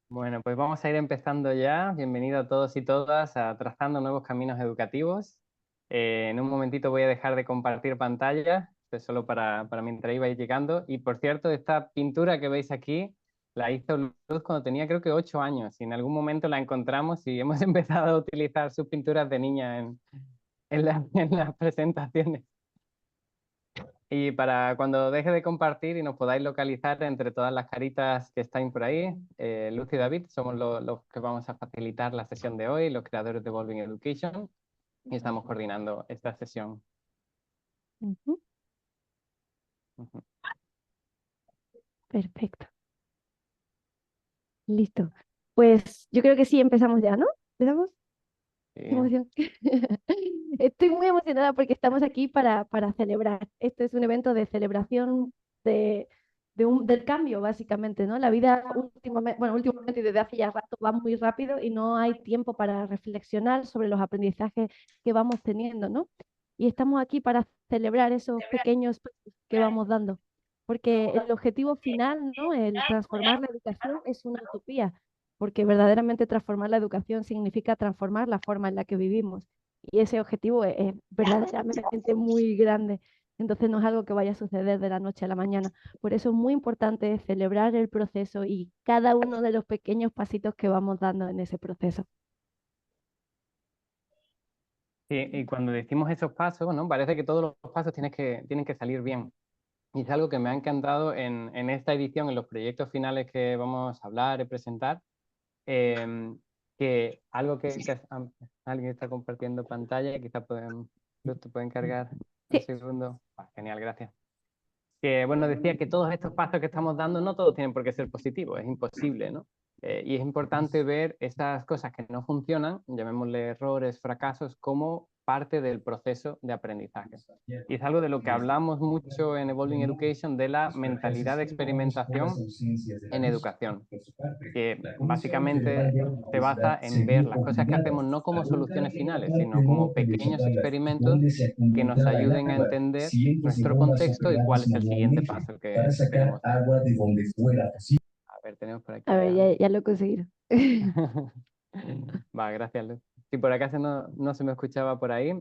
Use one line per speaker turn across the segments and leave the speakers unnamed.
Bueno, pues vamos a ir empezando ya. Bienvenido a todos y todas a Trazando Nuevos Caminos Educativos. En un momentito voy a dejar de compartir pantalla, esto es solo para mientras iba llegando. Y por cierto, esta pintura que veis aquí la hizo Luz cuando tenía creo que 8 años y en algún momento la encontramos y hemos empezado a utilizar sus pinturas de niña en las presentaciones. Y para cuando deje de compartir y nos podáis localizar entre todas las caritas que están por ahí, Luz y David somos los que vamos a facilitar la sesión de hoy, los creadores de Evolving Education, y estamos coordinando esta sesión.
Ujú.
Ujú.
Perfecto, listo. Pues yo creo que sí, empezamos ya, ¿no? ¿Empezamos? Qué
Sí.
emoción. Estoy muy emocionada porque estamos aquí para celebrar. Este es un evento de celebración de, del cambio, básicamente, ¿no? La vida últimamente, bueno, últimamente y desde hace ya rato va muy rápido y no hay tiempo para reflexionar sobre los aprendizajes que vamos teniendo, ¿no? Y estamos aquí para celebrar esos pequeños pasos que vamos dando, porque el objetivo final, ¿no? El transformar la educación es una utopía, porque verdaderamente transformar la educación significa transformar la forma en la que vivimos. Y ese objetivo es verdaderamente muy grande. Entonces no es algo que vaya a suceder de la noche a la mañana. Por eso es muy importante celebrar el proceso y cada uno de los pequeños pasitos que vamos dando en ese proceso.
Sí, y cuando decimos esos pasos, ¿no? Parece que todos los pasos tienen que salir bien. Y es algo que me ha encantado en esta edición, en los proyectos finales que vamos a hablar y presentar, que algo alguien está compartiendo pantalla, quizá te pueden encargar un
Sí.
segundo. Genial, gracias. Que bueno, decía que todos estos pasos que estamos dando no todos tienen por qué ser positivos, es imposible, ¿no? Y es importante ver estas cosas que no funcionan, llamémosle errores, fracasos, como parte del proceso de aprendizaje. Y es algo de lo que hablamos mucho en Evolving Education, de la mentalidad de experimentación en educación, que básicamente se basa en ver las cosas que hacemos no como soluciones finales, sino como pequeños experimentos que nos ayuden a entender nuestro contexto y cuál es el siguiente paso que queremos dar. A ver, tenemos por
A
aquí
ver,
ya.
ya lo he conseguido.
Va, gracias, Luz. Si por acá no se me escuchaba por ahí,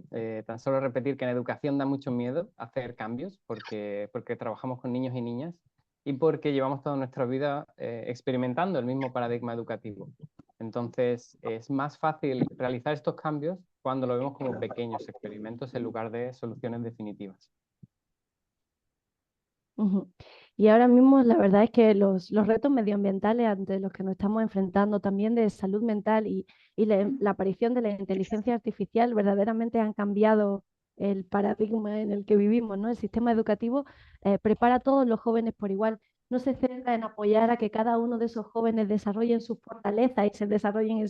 tan solo repetir que en educación da mucho miedo hacer cambios porque trabajamos con niños y niñas y porque llevamos toda nuestra vida experimentando el mismo paradigma educativo. Entonces, es más fácil realizar estos cambios cuando lo vemos como pequeños experimentos en lugar de soluciones definitivas.
Ujú. Y ahora mismo la verdad es que los retos medioambientales ante los que nos estamos enfrentando, también de salud mental y la aparición de la inteligencia artificial verdaderamente han cambiado el paradigma en el que vivimos, ¿no? El sistema educativo prepara a todos los jóvenes por igual. No se centra en apoyar a que cada uno de esos jóvenes desarrollen sus fortalezas y se desarrollen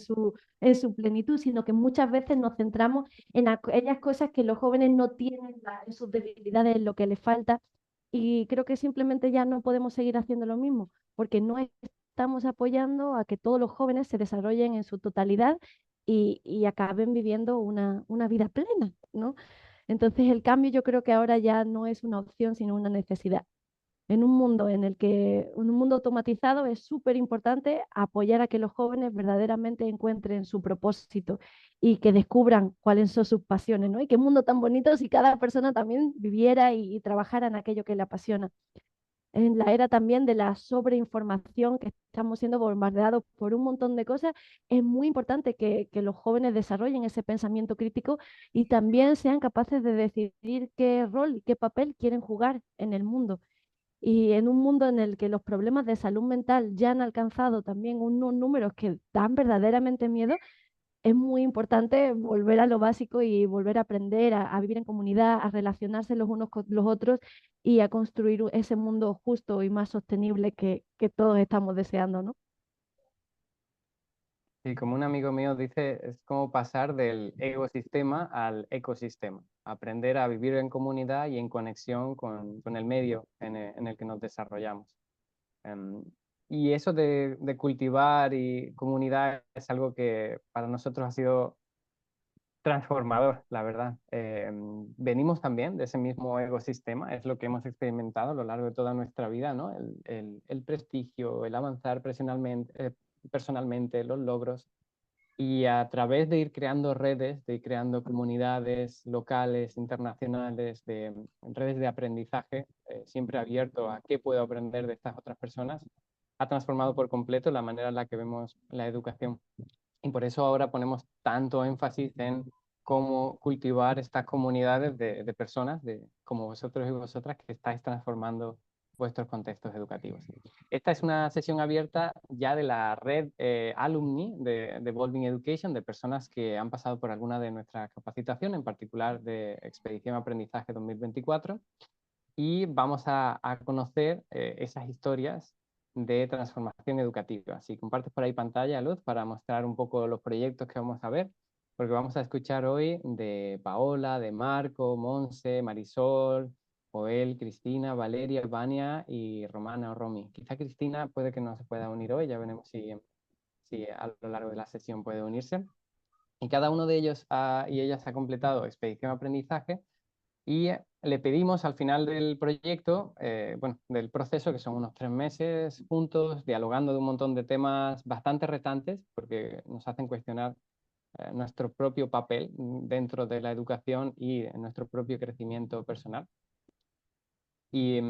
en su plenitud, sino que muchas veces nos centramos en aquellas cosas que los jóvenes no tienen, en sus debilidades, en lo que les falta, y creo que simplemente ya no podemos seguir haciendo lo mismo, porque no estamos apoyando a que todos los jóvenes se desarrollen en su totalidad y acaben viviendo una vida plena, ¿no? Entonces el cambio yo creo que ahora ya no es una opción, sino una necesidad. En un mundo en un mundo automatizado es súper importante apoyar a que los jóvenes verdaderamente encuentren su propósito y que descubran cuáles son sus pasiones, ¿no? Y qué mundo tan bonito si cada persona también viviera y trabajara en aquello que le apasiona. En la era también de la sobreinformación, que estamos siendo bombardeados por un montón de cosas, es muy importante que los jóvenes desarrollen ese pensamiento crítico y también sean capaces de decidir qué rol y qué papel quieren jugar en el mundo. Y en un mundo en el que los problemas de salud mental ya han alcanzado también unos números que dan verdaderamente miedo, es muy importante volver a lo básico y volver a aprender a vivir en comunidad, a relacionarse los unos con los otros y a construir ese mundo justo y más sostenible que todos estamos deseando, ¿no?
Y como un amigo mío dice, es como pasar del ecosistema al ecosistema, aprender a vivir en comunidad y en conexión con el medio en el que nos desarrollamos. Em, y eso de cultivar y comunidad es algo que para nosotros ha sido transformador, la verdad. Venimos también de ese mismo ecosistema, es lo que hemos experimentado a lo largo de toda nuestra vida, ¿no? El prestigio, el avanzar personalmente, los logros. Y a través de ir creando redes, de ir creando comunidades locales, internacionales, de redes de aprendizaje, siempre abierto a qué puedo aprender de estas otras personas, ha transformado por completo la manera en la que vemos la educación. Y por eso ahora ponemos tanto énfasis en cómo cultivar estas comunidades de personas como vosotros y vosotras que estáis transformando vuestros contextos educativos. Esta es una sesión abierta ya de la red alumni de Evolving Education, de personas que han pasado por alguna de nuestras capacitaciones, en particular de Expedición Aprendizaje 2024, y vamos a conocer esas historias de transformación educativa. Si compartes por ahí pantalla, Luz, para mostrar un poco los proyectos que vamos a ver, porque vamos a escuchar hoy de Paola, de Marco, Monse, Marisol, Joel, Cristina, Valeria, Vania y Romana o Romy. Quizá Cristina puede que no se pueda unir hoy, ya veremos si a lo largo de la sesión puede unirse. Y cada uno de ellos y ellas ha completado Expedición Aprendizaje, y le pedimos al final del proyecto, bueno, del proceso, que son unos 3 meses juntos, dialogando de un montón de temas bastante retantes, porque nos hacen cuestionar nuestro propio papel dentro de la educación y nuestro propio crecimiento personal. Y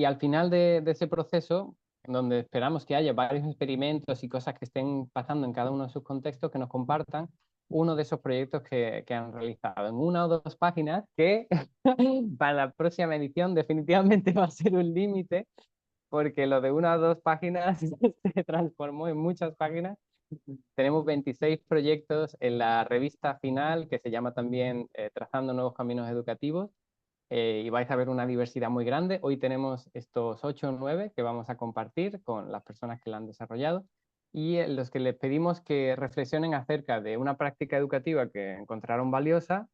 al final de ese proceso, donde esperamos que haya varios experimentos y cosas que estén pasando en cada uno de sus contextos, que nos compartan uno de esos proyectos que han realizado en 1 o 2 páginas, que para la próxima edición definitivamente va a ser un límite, porque lo de 1 o 2 páginas se transformó en muchas páginas. Tenemos 26 proyectos en la revista final, que se llama también Trazando Nuevos Caminos Educativos, y vais a ver una diversidad muy grande. Hoy tenemos estos 8 o 9 que vamos a compartir con las personas que la han desarrollado, y los que les pedimos que reflexionen acerca de una práctica educativa que encontraron valiosa,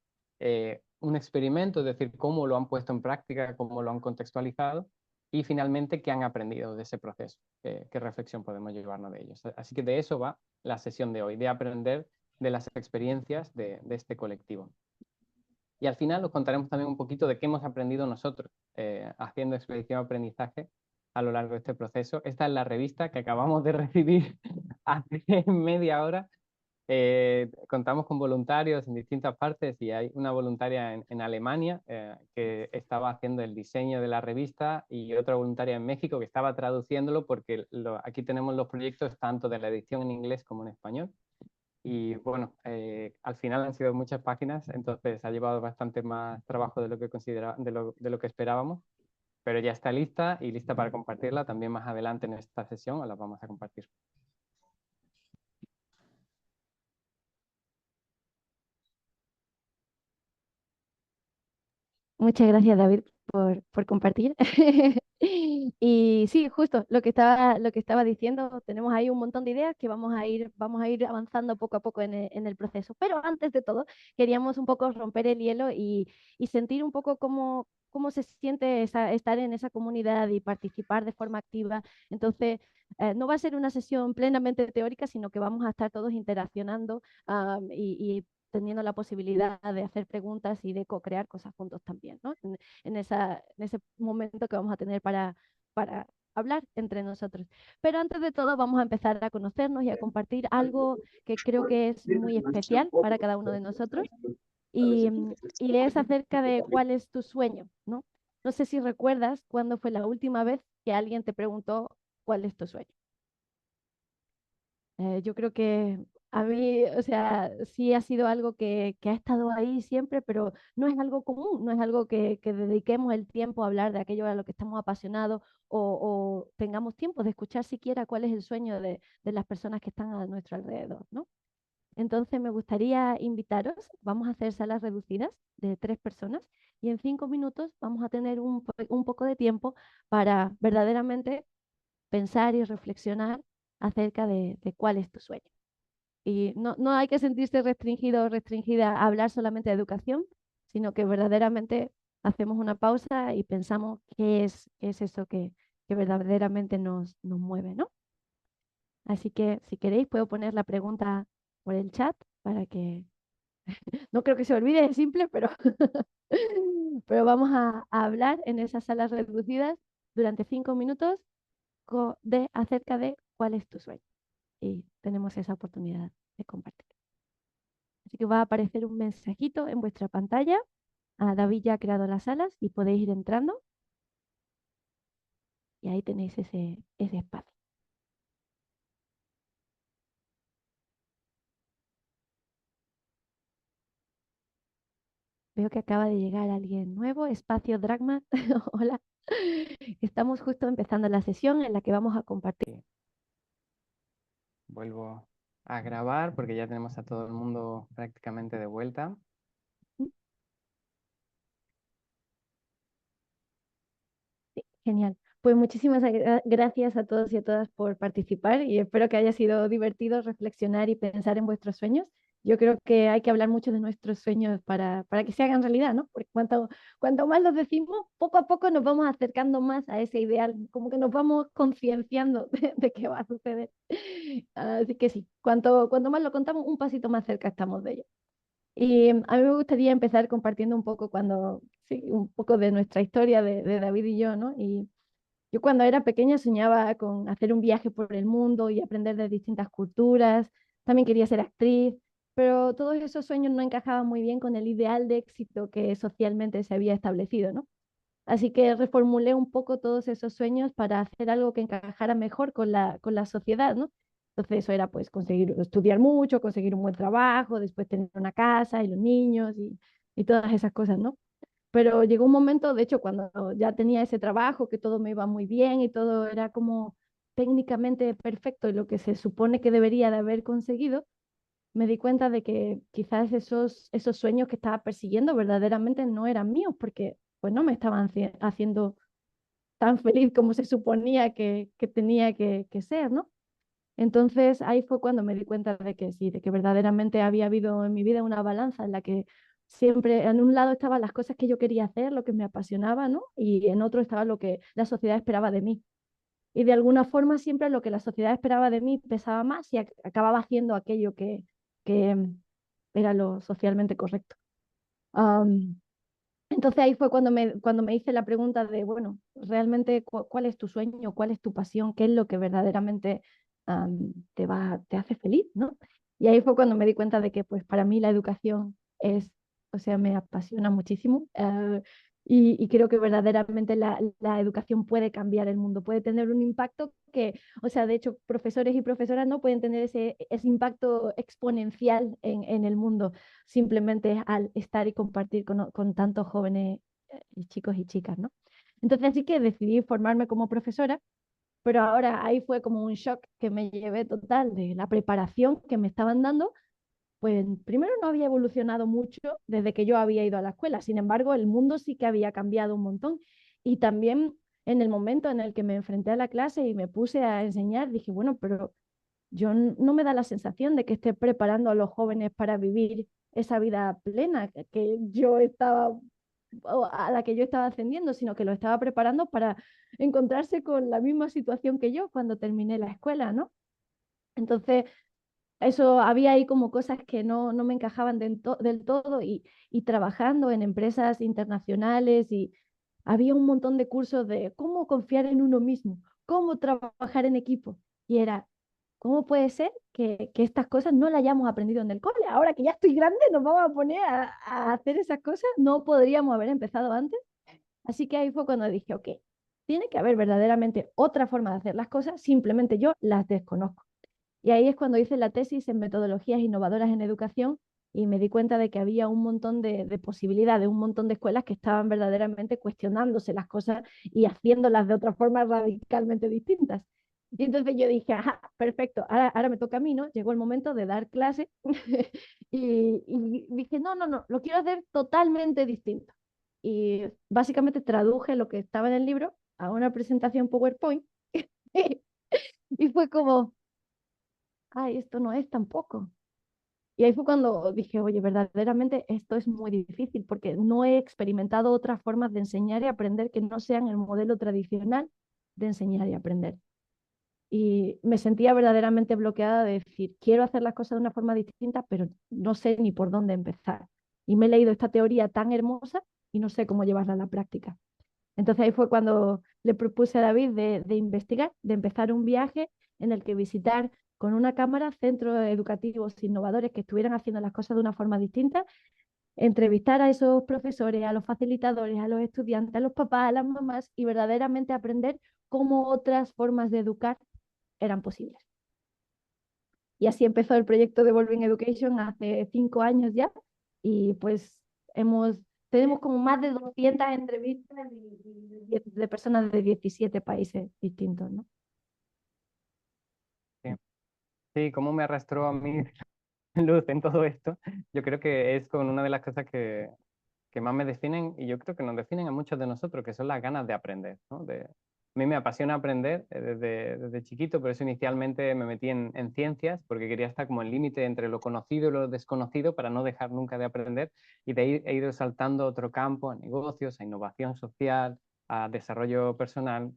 un experimento, es decir, cómo lo han puesto en práctica, cómo lo han contextualizado, y finalmente qué han aprendido de ese proceso, qué reflexión podemos llevarnos de ellos. Así que de eso va la sesión de hoy, de aprender de las experiencias de este colectivo. Y al final os contaremos también un poquito de qué hemos aprendido nosotros haciendo expedición de aprendizaje a lo largo de este proceso. Esta es la revista que acabamos de recibir hace media hora. Contamos con voluntarios en distintas partes, y hay una voluntaria en Alemania que estaba haciendo el diseño de la revista, y otra voluntaria en México que estaba traduciéndolo, porque aquí tenemos los proyectos tanto de la edición en inglés como en español. Y bueno, al final han sido muchas páginas, entonces ha llevado bastante más trabajo de lo que de lo que esperábamos, pero ya está lista y lista para compartirla. También más adelante en esta sesión os la vamos a compartir.
Muchas gracias, David, por compartir. Y sí, justo lo que estaba diciendo, tenemos ahí un montón de ideas que vamos a ir avanzando poco a poco en el proceso. Pero antes de todo, queríamos un poco romper el hielo y sentir un poco cómo se siente estar en esa comunidad y participar de forma activa. Entonces, no va a ser una sesión plenamente teórica, sino que vamos a estar todos interaccionando y teniendo la posibilidad de hacer preguntas y de co-crear cosas juntos también, ¿no? En ese momento que vamos a tener para hablar entre nosotros. Pero antes de todo vamos a empezar a conocernos y a compartir algo que creo que es muy especial para cada uno de nosotros, y es acerca de cuál es tu sueño, ¿no? No sé si recuerdas cuándo fue la última vez que alguien te preguntó cuál es tu sueño. Yo creo que a mí, o sea, sí ha sido algo que ha estado ahí siempre, pero no es algo común, no es algo que dediquemos el tiempo a hablar de aquello a lo que estamos apasionados, o tengamos tiempo de escuchar siquiera cuál es el sueño de las personas que están a nuestro alrededor, ¿no? Entonces me gustaría invitaros, vamos a hacer salas reducidas de 3 personas, y en 5 minutos vamos a tener un poco de tiempo para verdaderamente pensar y reflexionar acerca de cuál es tu sueño. Y no hay que sentirse restringido o restringida a hablar solamente de educación, sino que verdaderamente hacemos una pausa y pensamos qué es eso que verdaderamente nos mueve, ¿no? Así que si queréis puedo poner la pregunta por el chat para que No creo que se olvide, es simple, pero, pero vamos a hablar en esas salas reducidas durante 5 minutos acerca de cuál es tu sueño. Y tenemos esa oportunidad de compartir. Así que va a aparecer un mensajito en vuestra pantalla. David ya ha creado las salas y podéis ir entrando y ahí tenéis ese espacio. Veo que acaba de llegar alguien nuevo, Espacio Dragma. Hola. Estamos justo empezando la sesión en la que vamos a compartir.
Sí. Vuelvo a grabar porque ya tenemos a todo el mundo prácticamente de vuelta.
Sí, genial. Pues muchísimas gracias a todos y a todas por participar y espero que haya sido divertido reflexionar y pensar en vuestros sueños. Yo creo que hay que hablar mucho de nuestros sueños para que se hagan realidad, ¿no? Porque cuanto más los decimos, poco a poco nos vamos acercando más a ese ideal, como que nos vamos concienciando de qué va a suceder. Así que sí, cuanto más lo contamos, un pasito más cerca estamos de ello. Y a mí me gustaría empezar compartiendo un poco sí, un poco de nuestra historia de David y yo, ¿no? Y yo cuando era pequeña soñaba con hacer un viaje por el mundo y aprender de distintas culturas. También quería ser actriz, pero todos esos sueños no encajaban muy bien con el ideal de éxito que socialmente se había establecido, ¿no? Así que reformulé un poco todos esos sueños para hacer algo que encajara mejor con la sociedad, ¿no? Entonces eso era pues conseguir estudiar mucho, conseguir un buen trabajo, después tener una casa y los niños y todas esas cosas, ¿no? Pero llegó un momento, de hecho, cuando ya tenía ese trabajo, que todo me iba muy bien y todo era como técnicamente perfecto y lo que se supone que debería de haber conseguido, me di cuenta de que quizás esos sueños que estaba persiguiendo verdaderamente no eran míos, porque pues no me estaban haciendo tan feliz como se suponía que tenía que ser, ¿no? Entonces ahí fue cuando me di cuenta de que sí, de que verdaderamente había habido en mi vida una balanza en la que siempre en un lado estaban las cosas que yo quería hacer, lo que me apasionaba, ¿no? Y en otro estaba lo que la sociedad esperaba de mí. Y de alguna forma siempre lo que la sociedad esperaba de mí pesaba más y acababa haciendo aquello que era lo socialmente correcto. Am, entonces ahí fue cuando me hice la pregunta de, bueno, realmente cuál es tu sueño, cuál es tu pasión, qué es lo que verdaderamente te hace feliz, ¿no? Y ahí fue cuando me di cuenta de que pues para mí la educación o sea, me apasiona muchísimo y creo que verdaderamente la educación puede cambiar el mundo, puede tener un impacto que, o sea, de hecho, profesores y profesoras no pueden tener ese impacto exponencial en el mundo simplemente al estar y compartir con tantos jóvenes, chicos y chicas, ¿no? Entonces así que decidí formarme como profesora, pero ahora ahí fue como un shock que me llevé total de la preparación que me estaban dando. Pues primero no había evolucionado mucho desde que yo había ido a la escuela, sin embargo el mundo sí que había cambiado un montón y también en el momento en el que me enfrenté a la clase y me puse a enseñar, dije, bueno, pero no me da la sensación de que esté preparando a los jóvenes para vivir esa vida plena que yo estaba o a la que yo estaba ascendiendo, sino que lo estaba preparando para encontrarse con la misma situación que yo cuando terminé la escuela, ¿no? Entonces, eso había ahí como cosas que no me encajaban del todo y trabajando en empresas internacionales y había un montón de cursos de cómo confiar en uno mismo, cómo trabajar en equipo. Y era, ¿cómo puede ser que estas cosas no las hayamos aprendido en el cole? Ahora que ya estoy grande, nos vamos a poner a hacer esas cosas. No podríamos haber empezado antes. Así que ahí fue cuando dije, ok, tiene que haber verdaderamente otra forma de hacer las cosas, simplemente yo las desconozco. Y ahí es cuando hice la tesis en metodologías innovadoras en educación y me di cuenta de que había un montón de posibilidades, un montón de escuelas que estaban verdaderamente cuestionándose las cosas y haciéndolas de otra forma radicalmente distintas. Y entonces yo dije, ajá, perfecto, ahora me toca a mí, ¿no? Llegó el momento de dar clase y dije, no, no, no, lo quiero hacer totalmente distinto. Y básicamente traduje lo que estaba en el libro a una presentación PowerPoint y fue como, ay, esto no es tampoco. Y ahí fue cuando dije, oye, verdaderamente esto es muy difícil porque no he experimentado otras formas de enseñar y aprender que no sean el modelo tradicional de enseñar y aprender. y me sentía verdaderamente bloqueada de decir, quiero hacer las cosas de una forma distinta, pero no sé ni por dónde empezar. Y me he leído esta teoría tan hermosa y no sé cómo llevarla a la práctica. Entonces ahí fue cuando le propuse a David de investigar, de empezar un viaje en el que visitar con una cámara centros educativos innovadores que estuvieran haciendo las cosas de una forma distinta, entrevistar a esos profesores, a los facilitadores, a los estudiantes, a los papás, a las mamás y verdaderamente aprender cómo otras formas de educar eran posibles. Y así empezó el proyecto de Evolving Education hace 5 años ya y pues tenemos como más de 200 entrevistas de personas de 17 países distintos, ¿no?
Sí, sí, cómo me arrastró a mí Luz en todo esto. Yo creo que es con una de las cosas que más me definen y yo creo que nos definen a muchos de nosotros, que son las ganas de aprender, ¿no? A mí me apasiona aprender desde chiquito, por eso inicialmente me metí en ciencias, porque quería estar como el límite entre lo conocido y lo desconocido para no dejar nunca de aprender, y de ahí he ido saltando a otro campo, a negocios, a innovación social, a desarrollo personal,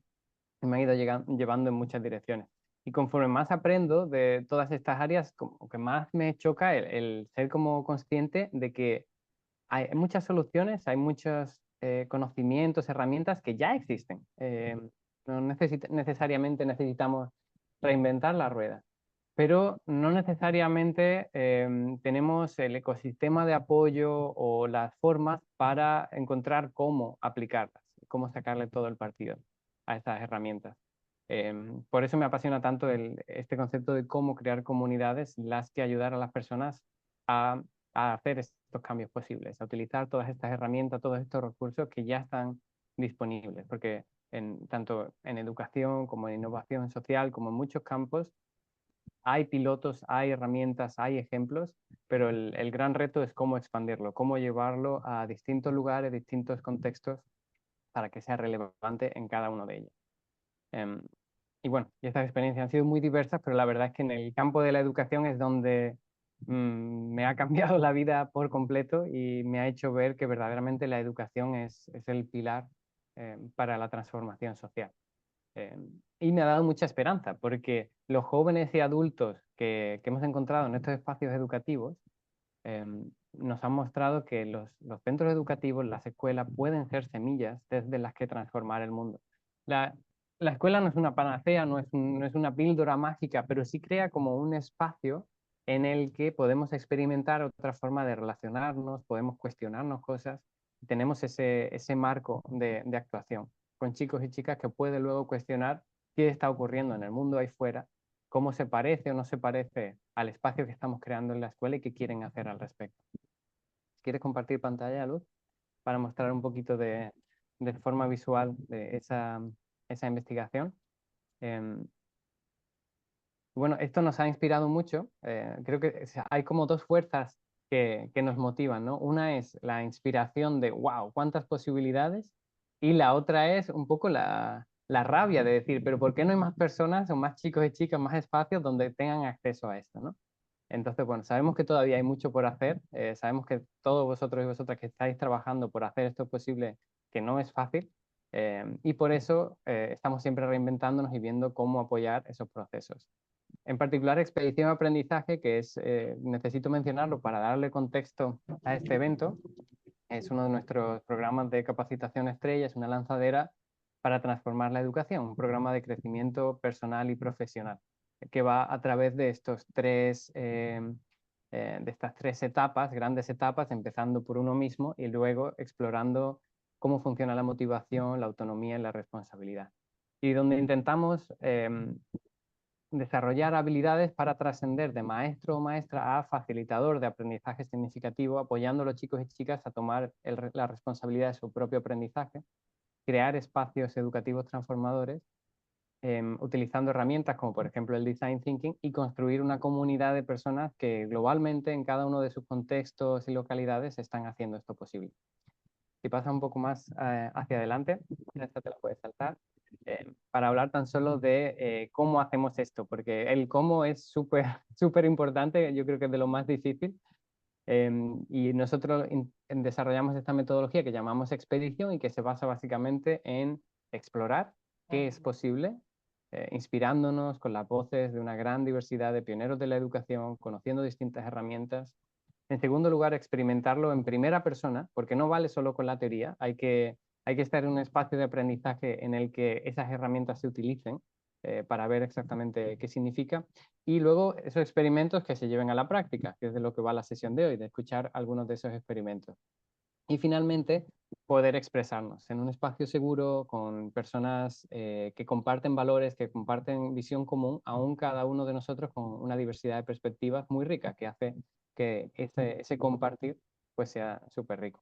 y me ha ido llevando en muchas direcciones. Y conforme más aprendo de todas estas áreas, como que más me choca el ser como consciente de que hay muchas soluciones, hay muchos conocimientos, herramientas que ya existen. No necesariamente necesitamos reinventar la rueda, pero no necesariamente tenemos el ecosistema de apoyo o las formas para encontrar cómo aplicarlas, cómo sacarle todo el partido a estas herramientas. Por eso me apasiona tanto este concepto de cómo crear comunidades, las que ayudar a las personas a, a hacer estos cambios posibles, a utilizar todas estas herramientas, todos estos recursos que ya están disponibles, porque tanto en educación como en innovación social, como en muchos campos, hay pilotos, hay herramientas, hay ejemplos, pero el gran reto es cómo expandirlo, cómo llevarlo a distintos lugares, distintos contextos, para que sea relevante en cada uno de ellos. Em, y bueno, y estas experiencias han sido muy diversas, pero la verdad es que en el campo de la educación es donde me ha cambiado la vida por completo y me ha hecho ver que verdaderamente la educación es el pilar para la transformación social. Y me ha dado mucha esperanza, porque los jóvenes y adultos que hemos encontrado en estos espacios educativos nos han mostrado que los centros educativos, las escuelas, pueden ser semillas desde las que transformar el mundo. La, la escuela no es una panacea, no es una píldora mágica, pero sí crea como un espacio en el que podemos experimentar otra forma de relacionarnos, podemos cuestionarnos cosas, tenemos ese marco de actuación con chicos y chicas que pueden luego cuestionar qué está ocurriendo en el mundo ahí fuera, cómo se parece o no se parece al espacio que estamos creando en la escuela y qué quieren hacer al respecto. ¿Quieres compartir pantalla, Luz, para mostrar un poquito de forma visual de esa investigación? Eh, bueno, esto nos ha inspirado mucho. Creo que hay como dos fuerzas que nos motivan, ¿no? Una es la inspiración de, wow, cuántas posibilidades, y la otra es un poco la rabia de decir, pero ¿por qué no hay más personas o más chicos y chicas, más espacios donde tengan acceso a esto, ¿no? Entonces, bueno, sabemos que todavía hay mucho por hacer, sabemos que todos vosotros y vosotras que estáis trabajando por hacer esto posible, que no es fácil, y por eso estamos siempre reinventándonos y viendo cómo apoyar esos procesos. En particular, Expedición Aprendizaje, que es, necesito mencionarlo para darle contexto a este evento, es uno de nuestros programas de capacitación estrella, es una lanzadera para transformar la educación, un programa de crecimiento personal y profesional, que va a través de de estas tres etapas, grandes etapas, empezando por uno mismo y luego explorando cómo funciona la motivación, la autonomía y la responsabilidad. Y donde intentamos desarrollar habilidades para trascender de maestro o maestra a facilitador de aprendizaje significativo, apoyando a los chicos y chicas a tomar la responsabilidad de su propio aprendizaje, crear espacios educativos transformadores, utilizando herramientas como por ejemplo el Design Thinking, y construir una comunidad de personas que globalmente en cada uno de sus contextos y localidades están haciendo esto posible. Si pasa un poco más hacia adelante, esta te la puedes saltar, para hablar tan solo de cómo hacemos esto, porque el cómo es súper súper importante, yo creo que es de lo más difícil. Y nosotros desarrollamos esta metodología que llamamos expedición y que se basa básicamente en explorar qué es posible, inspirándonos con las voces de una gran diversidad de pioneros de la educación, conociendo distintas herramientas. En segundo lugar, experimentarlo en primera persona, porque no vale solo con la teoría, hay que estar en un espacio de aprendizaje en el que esas herramientas se utilicen para ver exactamente qué significa. Y luego esos experimentos que se lleven a la práctica, que es de lo que va la sesión de hoy, de escuchar algunos de esos experimentos. Y finalmente, poder expresarnos en un espacio seguro con personas que comparten valores, que comparten visión común, aún cada uno de nosotros con una diversidad de perspectivas muy rica, que hace que ese compartir pues sea súper rico.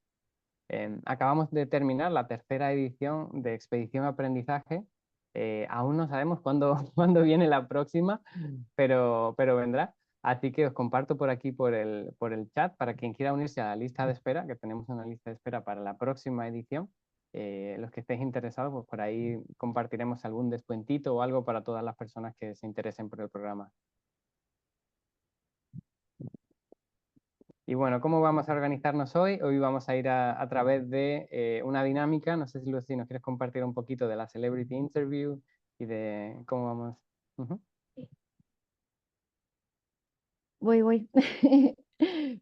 Acabamos de terminar la tercera edición de Expedición Aprendizaje. Aún no sabemos cuándo, cuándo viene la próxima, pero vendrá. Así que os comparto por aquí por el chat para quien quiera unirse a la lista de espera, que tenemos una lista de espera para la próxima edición. Los que estéis interesados, pues por ahí compartiremos algún descuentito o algo para todas las personas que se interesen por el programa. Y bueno, ¿cómo vamos a organizarnos hoy? Hoy vamos a ir a través de una dinámica. No sé si Lucy nos quieres compartir un poquito de la Celebrity Interview y de cómo vamos. Ujú.
Voy.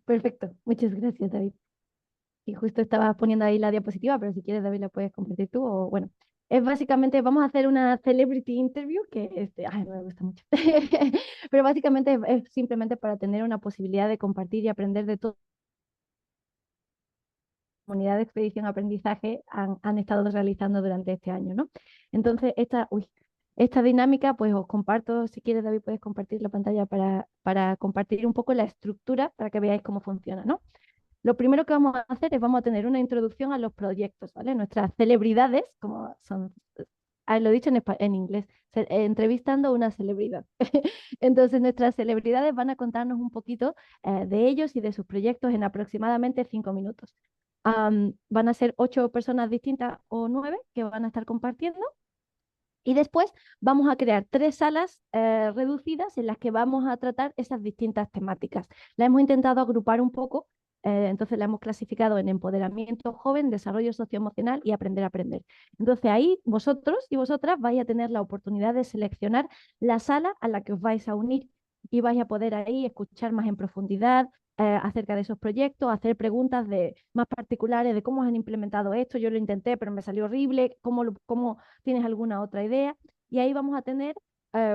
Perfecto, muchas gracias, David. Y justo estabas poniendo ahí la diapositiva, pero si quieres, David, la puedes compartir tú. O bueno, es básicamente, vamos a hacer una celebrity interview, que ay, no me gusta mucho. Pero básicamente es simplemente para tener una posibilidad de compartir y aprender de todo. La comunidad de expedición aprendizaje han estado realizando durante este año, ¿no? Entonces, esta dinámica, pues os comparto, si quieres, David, puedes compartir la pantalla para compartir un poco la estructura para que veáis cómo funciona, ¿no? Lo primero que vamos a hacer es vamos a tener una introducción a los proyectos, ¿vale? Nuestras celebridades, como son, lo he dicho en inglés, entrevistando a una celebridad. Entonces, nuestras celebridades van a contarnos un poquito de ellos y de sus proyectos en aproximadamente 5 minutos. Van a ser 8 personas distintas o 9 que van a estar compartiendo. Y después vamos a crear 3 salas reducidas en las que vamos a tratar esas distintas temáticas. La hemos intentado agrupar un poco, entonces la hemos clasificado en empoderamiento joven, desarrollo socioemocional y aprender a aprender. Entonces ahí vosotros y vosotras vais a tener la oportunidad de seleccionar la sala a la que os vais a unir y vais a poder ahí escuchar más en profundidad, acerca de esos proyectos, hacer preguntas más particulares de cómo han implementado esto. Yo lo intenté, pero me salió horrible. ¿Cómo tienes alguna otra idea? Y ahí vamos a tener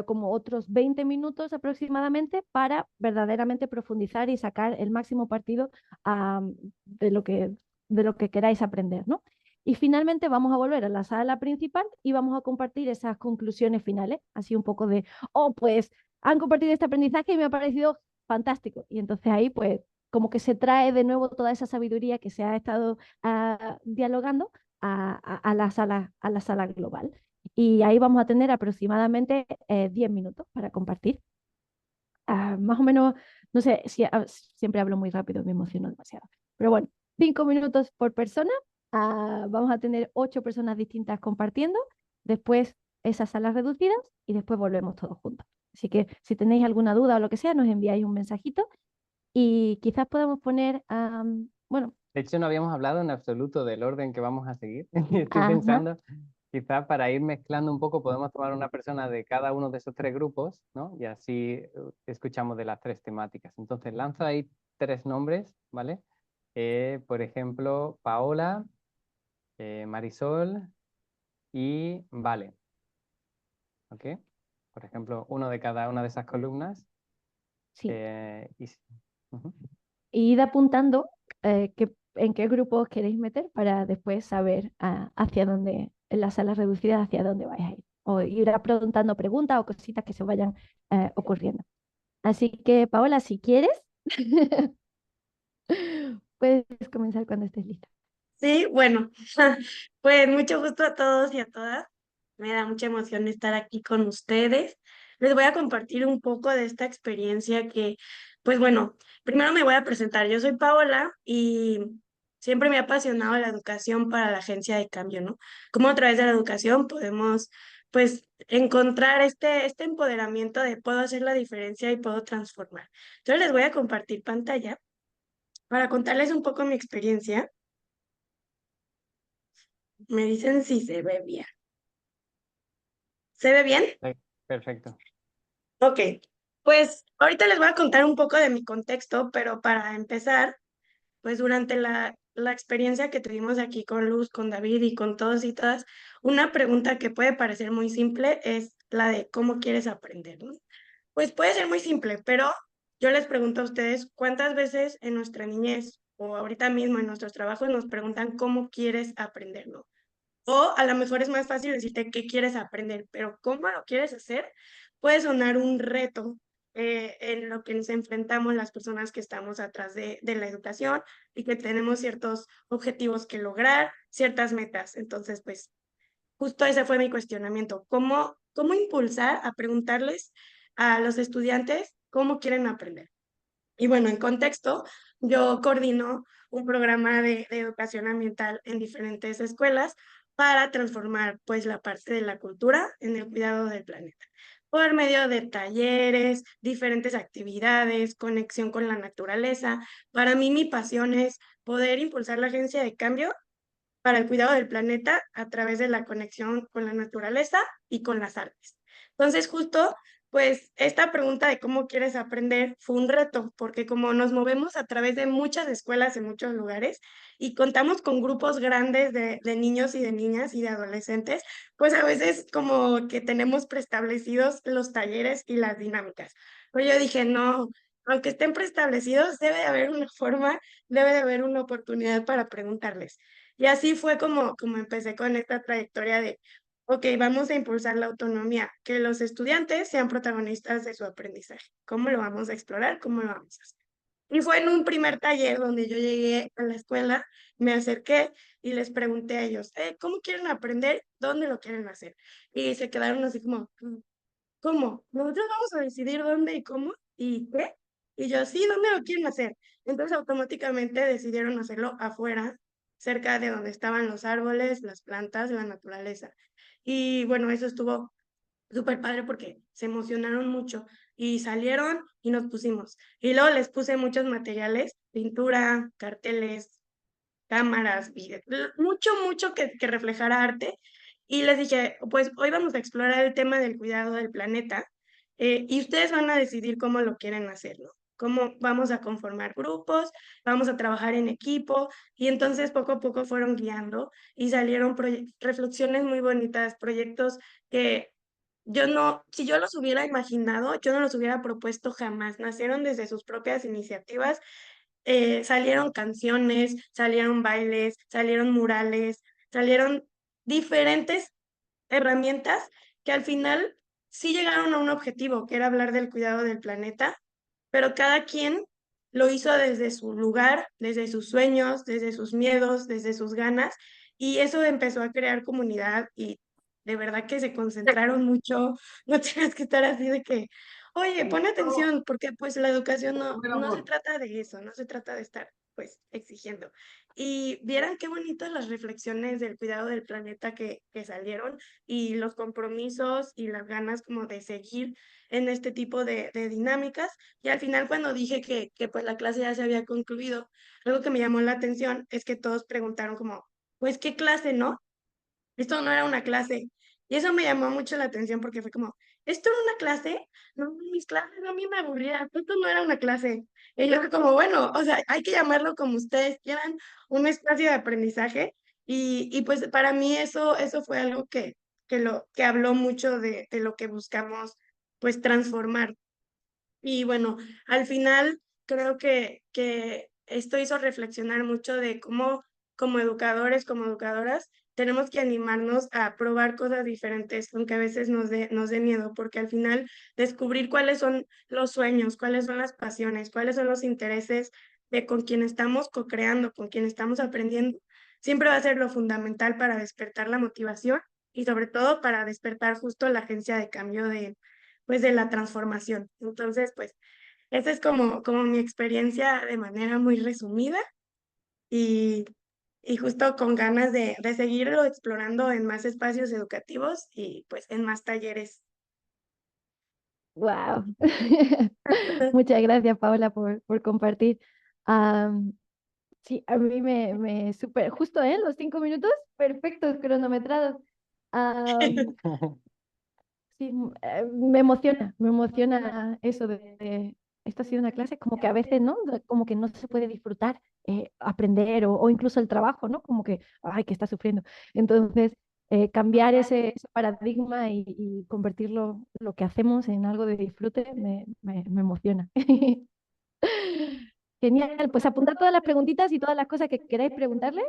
como otros 20 minutos aproximadamente para verdaderamente profundizar y sacar el máximo partido de lo que queráis aprender, ¿no? Y finalmente vamos a volver a la sala principal y vamos a compartir esas conclusiones finales, así un poco de, oh, pues han compartido este aprendizaje y me ha parecido fantástico. Y entonces ahí, pues, como que se trae de nuevo toda esa sabiduría que se ha estado dialogando a la sala global. Y ahí vamos a tener aproximadamente 10 minutos para compartir. Más o menos, no sé, siempre hablo muy rápido, me emociono demasiado. Pero bueno, 5 minutos por persona. Vamos a tener 8 personas distintas compartiendo. Después esas salas reducidas y después volvemos todos juntos. Así que si tenéis alguna duda o lo que sea, nos enviáis un mensajito y quizás podamos poner, bueno,
De hecho, no habíamos hablado en absoluto del orden que vamos a seguir. Estoy
ajá,
pensando, quizás para ir mezclando un poco, podemos tomar una persona de cada uno de esos tres grupos, ¿no? Y así escuchamos de las tres temáticas. Entonces, lanza ahí tres nombres, ¿vale? Por ejemplo, Paola, Marisol y Vale, ¿ok? Por ejemplo, uno de cada una de esas columnas.
sí.
Y, ujú.
Y id apuntando en qué grupo os queréis meter para después saber hacia dónde, en las salas reducidas, hacia dónde vais a ir. O ir preguntando preguntas o cositas que se vayan ocurriendo. Así que, Paola, si quieres, puedes comenzar cuando estés lista.
Sí, bueno, pues mucho gusto a todos y a todas. Me da mucha emoción estar aquí con ustedes. Les voy a compartir un poco de esta experiencia que, pues bueno, primero me voy a presentar. Yo soy Paola y siempre me ha apasionado la educación para la agencia de cambio, ¿no? Cómo a través de la educación podemos, pues, encontrar este empoderamiento de puedo hacer la diferencia y puedo transformar. Entonces les voy a compartir pantalla para contarles un poco mi experiencia. Me dicen si se ve bien. ¿Se ve bien?
Perfecto.
Ok, pues ahorita les voy a contar un poco de mi contexto, pero para empezar, pues durante la experiencia que tuvimos aquí con Luz, con David y con todos y todas, una pregunta que puede parecer muy simple es la de ¿cómo quieres aprender, no? Pues puede ser muy simple, pero yo les pregunto a ustedes, ¿cuántas veces en nuestra niñez o ahorita mismo en nuestros trabajos nos preguntan cómo quieres aprender, no? O a lo mejor es más fácil decirte qué quieres aprender, pero cómo lo quieres hacer puede sonar un reto en lo que nos enfrentamos las personas que estamos atrás de la educación y que tenemos ciertos objetivos que lograr, ciertas metas. Entonces, pues justo ese fue mi cuestionamiento. ¿Cómo impulsar a preguntarles a los estudiantes cómo quieren aprender? Y bueno, en contexto, yo coordino un programa de educación ambiental en diferentes escuelas para transformar pues la parte de la cultura en el cuidado del planeta, por medio de talleres, diferentes actividades, conexión con la naturaleza. Para mí mi pasión es poder impulsar la agencia de cambio para el cuidado del planeta a través de la conexión con la naturaleza y con las artes. Entonces, justo, pues esta pregunta de cómo quieres aprender fue un reto, porque como nos movemos a través de muchas escuelas en muchos lugares y contamos con grupos grandes de niños y de niñas y de adolescentes, pues a veces como que tenemos preestablecidos los talleres y las dinámicas. Pero yo dije, no, aunque estén preestablecidos, debe de haber una forma, debe de haber una oportunidad para preguntarles. Y así fue como empecé con esta trayectoria de, ok, vamos a impulsar la autonomía, que los estudiantes sean protagonistas de su aprendizaje. ¿Cómo lo vamos a explorar? ¿Cómo lo vamos a hacer? Y fue en un primer taller donde yo llegué a la escuela, me acerqué y les pregunté a ellos, ¿cómo quieren aprender? ¿Dónde lo quieren hacer? Y se quedaron así como, ¿cómo? ¿Nosotros vamos a decidir dónde y cómo? ¿Y qué? Y yo, sí, ¿dónde lo quieren hacer? Entonces automáticamente decidieron hacerlo afuera, cerca de donde estaban los árboles, las plantas, la naturaleza. Y bueno, eso estuvo súper padre porque se emocionaron mucho y salieron y nos pusimos. Y luego les puse muchos materiales, pintura, carteles, cámaras, mucho, mucho que reflejara arte. Y les dije, pues hoy vamos a explorar el tema del cuidado del planeta y ustedes van a decidir cómo lo quieren hacer, ¿no? Cómo vamos a conformar grupos, vamos a trabajar en equipo y entonces poco a poco fueron guiando y salieron reflexiones muy bonitas, proyectos que yo no, si yo los hubiera imaginado, yo no los hubiera propuesto jamás, nacieron desde sus propias iniciativas, salieron canciones, salieron bailes, salieron murales, salieron diferentes herramientas que al final sí llegaron a un objetivo, que era hablar del cuidado del planeta, pero cada quien lo hizo desde su lugar, desde sus sueños, desde sus miedos, desde sus ganas, y eso empezó a crear comunidad y de verdad que se concentraron mucho, no tienes que estar así de que, oye, pon atención, porque pues la educación no se trata de eso, no se trata de estar pues exigiendo. Y vieran qué bonitas las reflexiones del cuidado del planeta que salieron y los compromisos y las ganas como de seguir en este tipo de dinámicas. Y al final cuando dije que pues la clase ya se había concluido, algo que me llamó la atención es que todos preguntaron como, pues, ¿qué clase, no? Esto no era una clase. Y eso me llamó mucho la atención porque fue como, ¿esto era una clase? No, mis clases a mí me aburrían, esto no era una clase. Y yo como, bueno, o sea, hay que llamarlo como ustedes quieran, un espacio de aprendizaje. Y pues para mí eso fue algo que habló mucho de lo que buscamos pues transformar. Y bueno, al final creo que esto hizo reflexionar mucho de cómo como educadores, como educadoras, tenemos que animarnos a probar cosas diferentes, aunque a veces nos dé miedo, porque al final descubrir cuáles son los sueños, cuáles son las pasiones, cuáles son los intereses de con quien estamos co-creando, con quien estamos aprendiendo, siempre va a ser lo fundamental para despertar la motivación y sobre todo para despertar justo la agencia de cambio pues de la transformación. Entonces, pues, esa es como mi experiencia de manera muy resumida y, y justo con ganas de seguirlo explorando en más espacios educativos y pues en más talleres.
Wow. Muchas gracias, Paola, por compartir. Am, sí, a mí me super, justo en los 5 minutos, perfectos, cronometrados. Am, Sí, me emociona eso de esta ha sido una clase, como que a veces, ¿no? Como que no se puede disfrutar, aprender o incluso el trabajo, ¿no? Como que, ay, que está sufriendo. Entonces, cambiar ese paradigma y convertirlo, lo que hacemos en algo de disfrute, me emociona. Genial, pues apuntar todas las preguntitas y todas las cosas que queráis preguntarle,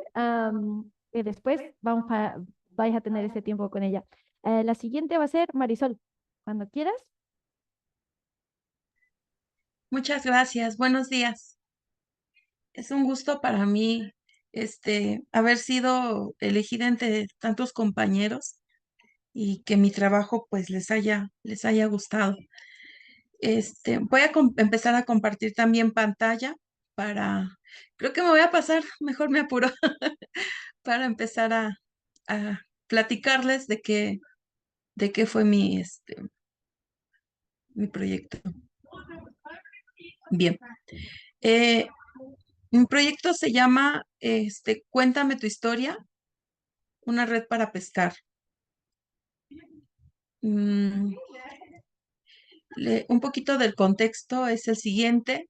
que después vais a tener ese tiempo con ella. La siguiente va a ser Marisol, cuando quieras.
Muchas gracias. Buenos días. Es un gusto para mí, haber sido elegida entre tantos compañeros y que mi trabajo pues les haya gustado. Voy a empezar a compartir también pantalla para, creo que me voy a pasar, mejor me apuro, para empezar a platicarles de qué fue mi proyecto. Bien. Eh, Mi proyecto se llama Cuéntame tu historia, una red para pescar. Mm, un poquito del contexto es el siguiente.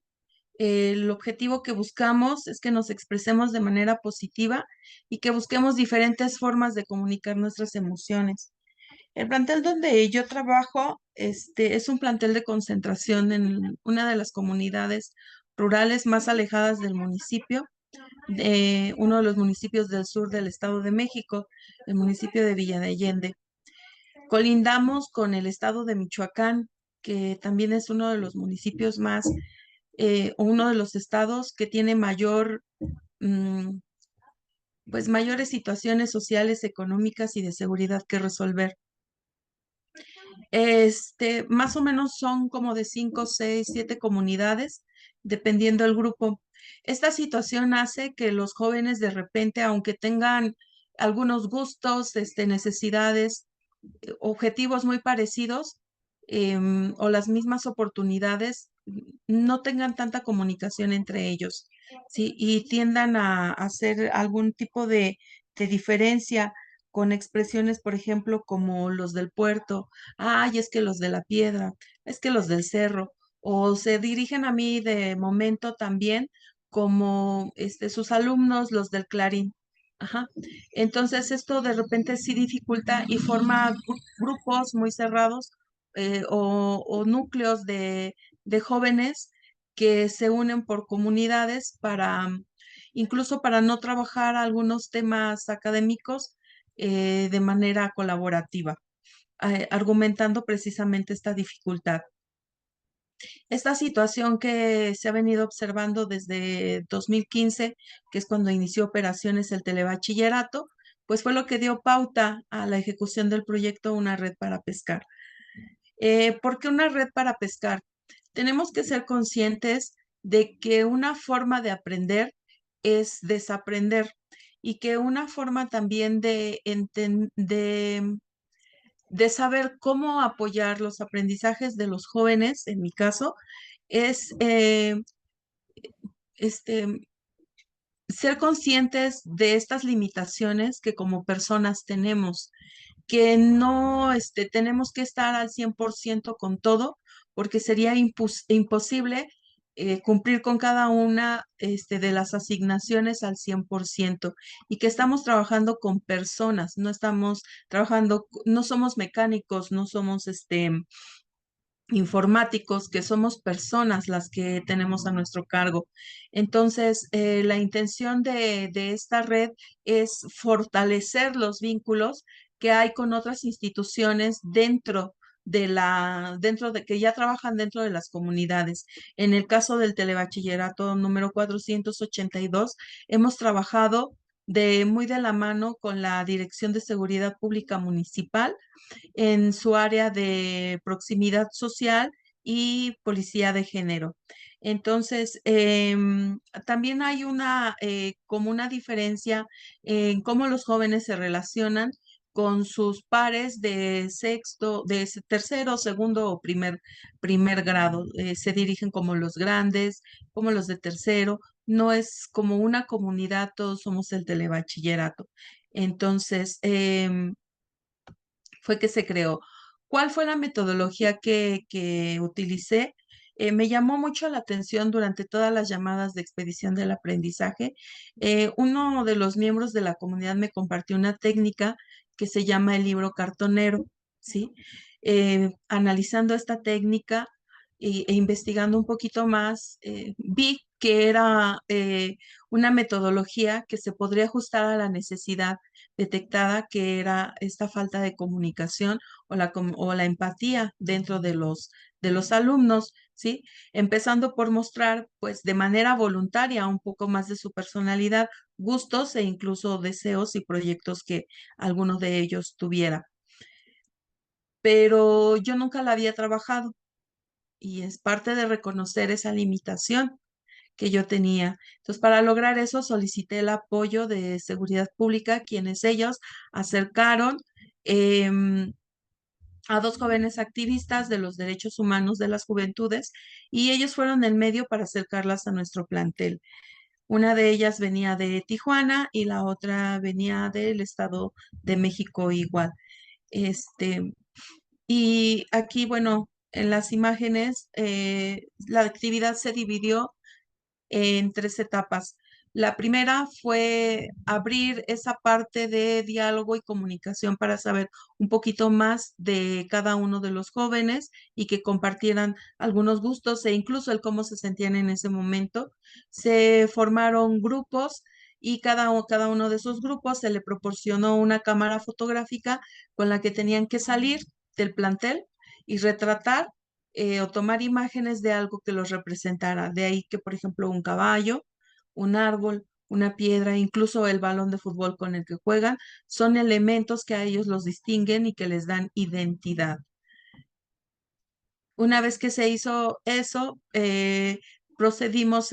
El objetivo que buscamos es que nos expresemos de manera positiva y que busquemos diferentes formas de comunicar nuestras emociones. El plantel donde yo trabajo, es un plantel de concentración en una de las comunidades rurales más alejadas del municipio, de uno de los municipios del sur del Estado de México, el municipio de Villa de Allende. Colindamos con el estado de Michoacán, que también es uno de los municipios más, o uno de los estados que tiene mm, pues mayores situaciones sociales, económicas y de seguridad que resolver. Más o menos son como de 5, 6, 7 comunidades, dependiendo del grupo. Esta situación hace que los jóvenes de repente, aunque tengan algunos gustos, necesidades, objetivos muy parecidos, o las mismas oportunidades, no tengan tanta comunicación entre ellos, ¿sí? Y tiendan a hacer algún tipo de diferencia con expresiones, por ejemplo, como los del puerto, ay, es que los de la piedra, es que los del cerro, o se dirigen a mí de momento también como sus alumnos, los del Clarín. Ajá. Entonces esto de repente sí dificulta y forma grupos muy cerrados, o núcleos de jóvenes que se unen por comunidades para, incluso para no trabajar algunos temas académicos, de manera colaborativa, argumentando precisamente esta dificultad. Esta situación que se ha venido observando desde 2015, que es cuando inició operaciones el telebachillerato, pues fue lo que dio pauta a la ejecución del proyecto Una red para pescar. ¿Por qué una red para pescar? Tenemos que ser conscientes de que una forma de aprender es desaprender y que una forma también de saber cómo apoyar los aprendizajes de los jóvenes, en mi caso, es este, ser conscientes de estas limitaciones que como personas tenemos, que no tenemos que estar al 100% con todo, porque sería imposible cumplir con cada una de las asignaciones al 100%, y que estamos trabajando con personas, no estamos trabajando, no somos mecánicos, no somos informáticos, que somos personas las que tenemos a nuestro cargo. Entonces, la intención de esta red es fortalecer los vínculos que hay con otras instituciones dentro de que ya trabajan dentro de las comunidades. En el caso del telebachillerato número 482, hemos trabajado muy de la mano con la Dirección de Seguridad Pública Municipal en su área de proximidad social y policía de género. Entonces, también hay como una diferencia en cómo los jóvenes se relacionan con sus pares de sexto, tercero, segundo o primer grado. Se dirigen como los grandes, como los de tercero. No es como una comunidad, todos somos el telebachillerato. Entonces, fue que se creó. ¿Cuál fue la metodología que utilicé? Me llamó mucho la atención durante todas las llamadas de expedición del aprendizaje. Uno de los miembros de la comunidad me compartió una técnica que se llama el libro cartonero, ¿sí? Analizando esta técnica e investigando un poquito más, vi que era una metodología que se podría ajustar a la necesidad detectada, que era esta falta de comunicación o la empatía dentro de los alumnos, ¿sí? Empezando por mostrar, pues, de manera voluntaria un poco más de su personalidad, gustos e incluso deseos y proyectos que alguno de ellos tuviera. Pero yo nunca la había trabajado y es parte de reconocer esa limitación que yo tenía. Entonces, para lograr eso, solicité el apoyo de Seguridad Pública, quienes ellos acercaron em, a dos jóvenes activistas de los derechos humanos de las juventudes y ellos fueron el medio para acercarlas a nuestro plantel. Una de ellas venía de Tijuana y la otra venía del Estado de México igual. Este, y aquí, bueno, en las imágenes, la actividad se dividió en tres etapas. La primera fue abrir esa parte de diálogo y comunicación para saber un poquito más de cada uno de los jóvenes y que compartieran algunos gustos e incluso el cómo se sentían en ese momento. Se formaron grupos y cada uno de esos grupos se le proporcionó una cámara fotográfica con la que tenían que salir del plantel y retratar o tomar imágenes de algo que los representara. De ahí que, por ejemplo, un caballo, un árbol, una piedra, incluso el balón de fútbol con el que juegan, son elementos que a ellos los distinguen y que les dan identidad. Una vez que se hizo eso, procedimos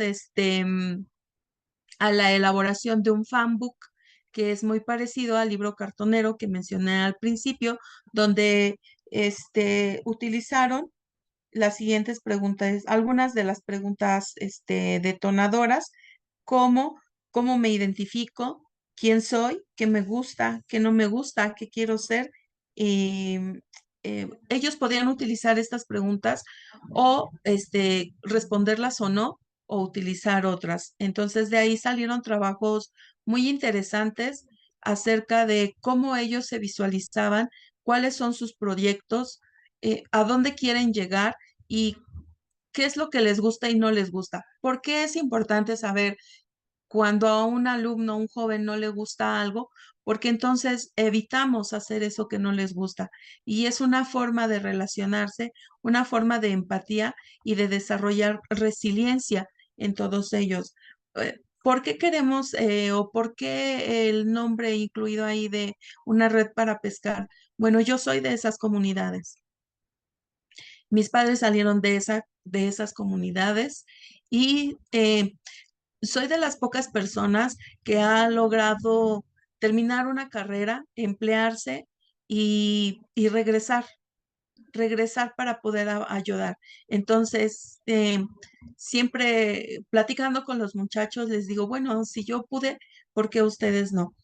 a la elaboración de un fanbook que es muy parecido al libro cartonero que mencioné al principio, donde utilizaron las siguientes preguntas, algunas de las preguntas detonadoras, como cómo me identifico, quién soy, qué me gusta, qué no me gusta, qué quiero ser. Y, ellos podían utilizar estas preguntas o responderlas o no, o utilizar otras. Entonces de ahí salieron trabajos muy interesantes acerca de cómo ellos se visualizaban, cuáles son sus proyectos, a dónde quieren llegar y qué es lo que les gusta y no les gusta. ¿Por qué es importante saber cuando a un alumno, a un joven no le gusta algo? Porque entonces evitamos hacer eso que no les gusta. Y es una forma de relacionarse, una forma de empatía y de desarrollar resiliencia en todos ellos. ¿Por qué queremos o por qué el nombre incluido ahí de una red para pescar? Bueno, yo soy de esas comunidades. Mis padres salieron de esas comunidades y soy de las pocas personas que ha logrado terminar una carrera, emplearse y regresar para poder ayudar. Entonces, siempre platicando con los muchachos, les digo, bueno, si yo pude, ¿por qué ustedes no?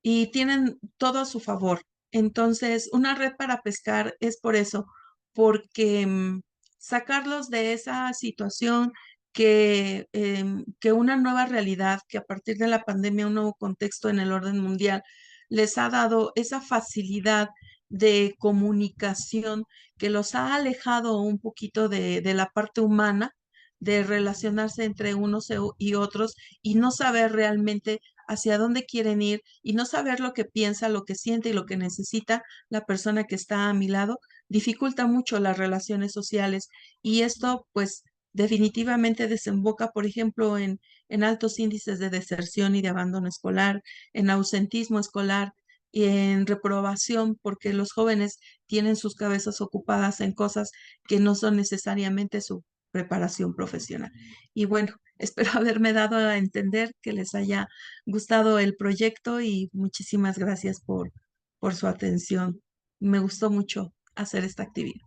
Y tienen todo a su favor. Entonces, una red para pescar es por eso, porque sacarlos de esa situación que una nueva realidad, que a partir de la pandemia, un nuevo contexto en el orden mundial, les ha dado esa facilidad de comunicación que los ha alejado un poquito de la parte humana, de relacionarse entre unos y otros y no saber realmente hacia dónde quieren ir y no saber lo que piensa, lo que siente y lo que necesita la persona que está a mi lado, dificulta mucho las relaciones sociales y esto pues definitivamente desemboca, por ejemplo, en altos índices de deserción y de abandono escolar, en ausentismo escolar y en reprobación porque los jóvenes tienen sus cabezas ocupadas en cosas que no son necesariamente su preparación profesional. Y bueno, espero haberme dado a entender que les haya gustado el proyecto y muchísimas gracias por su atención. Me gustó mucho hacer esta actividad.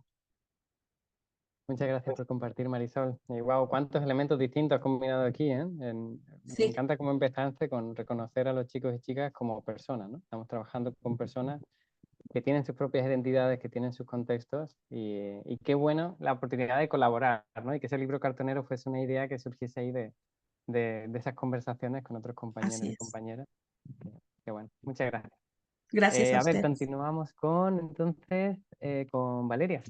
Muchas gracias por compartir, Marisol. Y wow, cuántos elementos distintos has combinado aquí, ¿eh? Me
Sí,
encanta cómo empezaste con reconocer a los chicos y chicas como personas, ¿no? Estamos trabajando con personas que tienen sus propias identidades, que tienen sus contextos y qué bueno la oportunidad de colaborar, ¿no? Y que ese libro cartonero fuese una idea que surgiese ahí de esas conversaciones con otros compañeros
Así
y
es.
compañeras. Qué bueno, muchas gracias.
Gracias a
A ver,
ustedes.
continuamos con, entonces, con Valeria.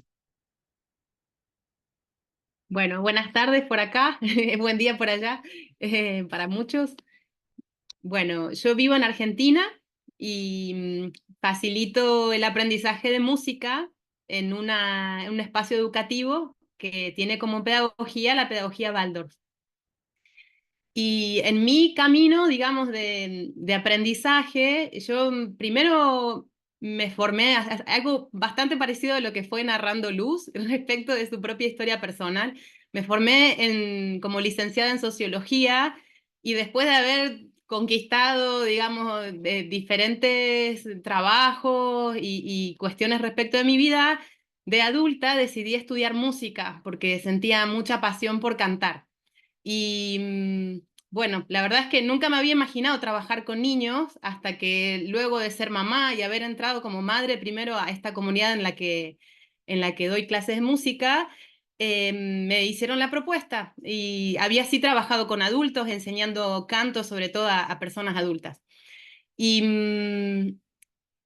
Bueno, buenas tardes por acá, buen día por allá, para muchos. Bueno, yo vivo en Argentina y facilito el aprendizaje de música en un espacio educativo que tiene como pedagogía la pedagogía Waldorf. Y en mi camino, digamos, de aprendizaje, yo primero me formé algo bastante parecido a lo que fue narrando Luz respecto de su propia historia personal. Me formé como licenciada en sociología y después de haber conquistado, digamos, de diferentes trabajos y cuestiones respecto de mi vida, de adulta decidí estudiar música porque sentía mucha pasión por cantar. Y bueno, la verdad es que nunca me había imaginado trabajar con niños hasta que luego de ser mamá y haber entrado como madre primero a esta comunidad en la que doy clases de música, me hicieron la propuesta y había sí trabajado con adultos enseñando canto, sobre todo a personas adultas. Y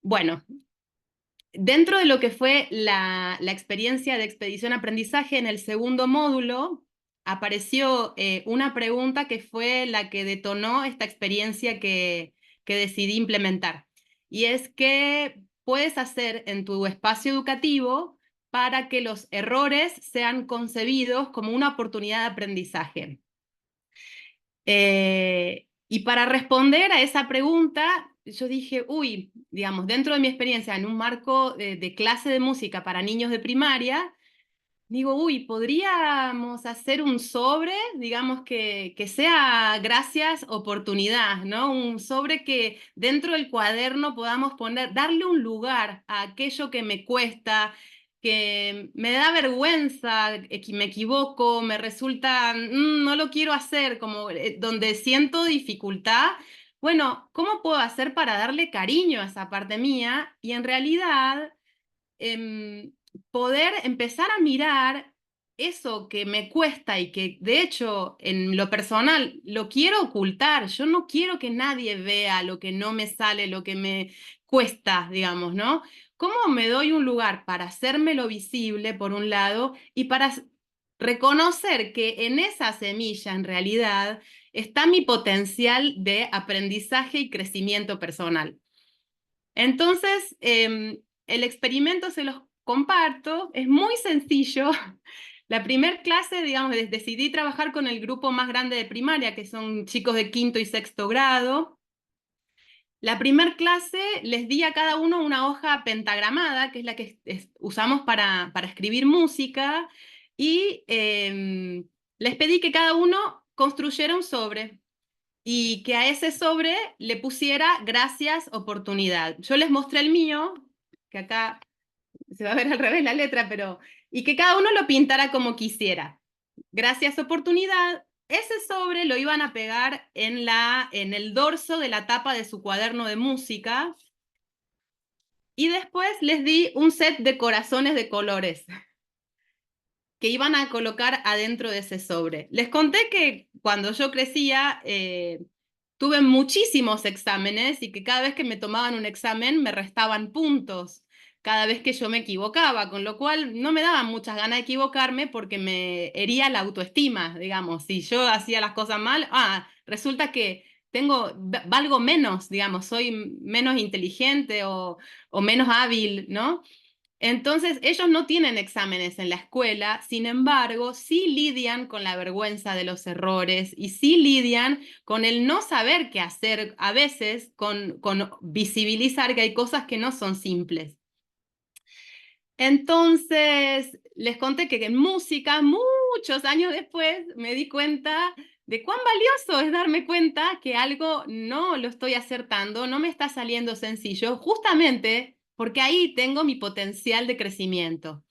bueno, dentro de lo que fue la experiencia de expedición aprendizaje, en el segundo módulo apareció una pregunta que fue la que detonó esta experiencia que decidí implementar. Y es qué puedes hacer en tu espacio educativo para que los errores sean concebidos como una oportunidad de aprendizaje. Y para responder a esa pregunta, yo dije, uy, digamos, dentro de mi experiencia en un marco de clase de música para niños de primaria, digo, uy, podríamos hacer un sobre, digamos, que sea gracias, oportunidad, ¿no? Un sobre que dentro del cuaderno podamos poner, darle un lugar a aquello que me cuesta, que me da vergüenza, que me equivoco, me resulta, no lo quiero hacer, como donde siento dificultad. Bueno, ¿cómo puedo hacer para darle cariño a esa parte mía? Y en realidad poder empezar a mirar eso que me cuesta y que de hecho en lo personal lo quiero ocultar. Yo no quiero que nadie vea lo que no me sale, lo que me cuesta, digamos, ¿no? ¿Cómo me doy un lugar para hacérmelo visible, por un lado, y para reconocer que en esa semilla, en realidad, está mi potencial de aprendizaje y crecimiento personal? Entonces, el experimento se los comparto, es muy sencillo. La primer clase, digamos, decidí trabajar con el grupo más grande de primaria, que son chicos de quinto y sexto grado. La primer clase les di a cada uno una hoja pentagramada, que es la que usamos para escribir música, y les pedí que cada uno construyera un sobre y que a ese sobre le pusiera gracias, oportunidad. Yo les mostré el mío, que acá se va a ver al revés la letra, pero y que cada uno lo pintara como quisiera. Gracias, oportunidad. Ese sobre lo iban a pegar en el dorso de la tapa de su cuaderno de música y después les di un set de corazones de colores que iban a colocar adentro de ese sobre. Les conté que cuando yo crecía tuve muchísimos exámenes y que cada vez que me tomaban un examen me restaban puntos cada vez que yo me equivocaba, con lo cual no me daban muchas ganas de equivocarme porque me hería la autoestima, digamos. Si yo hacía las cosas mal, resulta que valgo menos, digamos, soy menos inteligente o menos hábil, ¿no? Entonces, ellos no tienen exámenes en la escuela, sin embargo, sí lidian con la vergüenza de los errores y sí lidian con el no saber qué hacer, a veces con visibilizar que hay cosas que no son simples. Entonces, les conté que en música, muchos años después, me di cuenta de cuán valioso es darme cuenta que algo no lo estoy acertando, no me está saliendo sencillo, justamente porque ahí tengo mi potencial de crecimiento.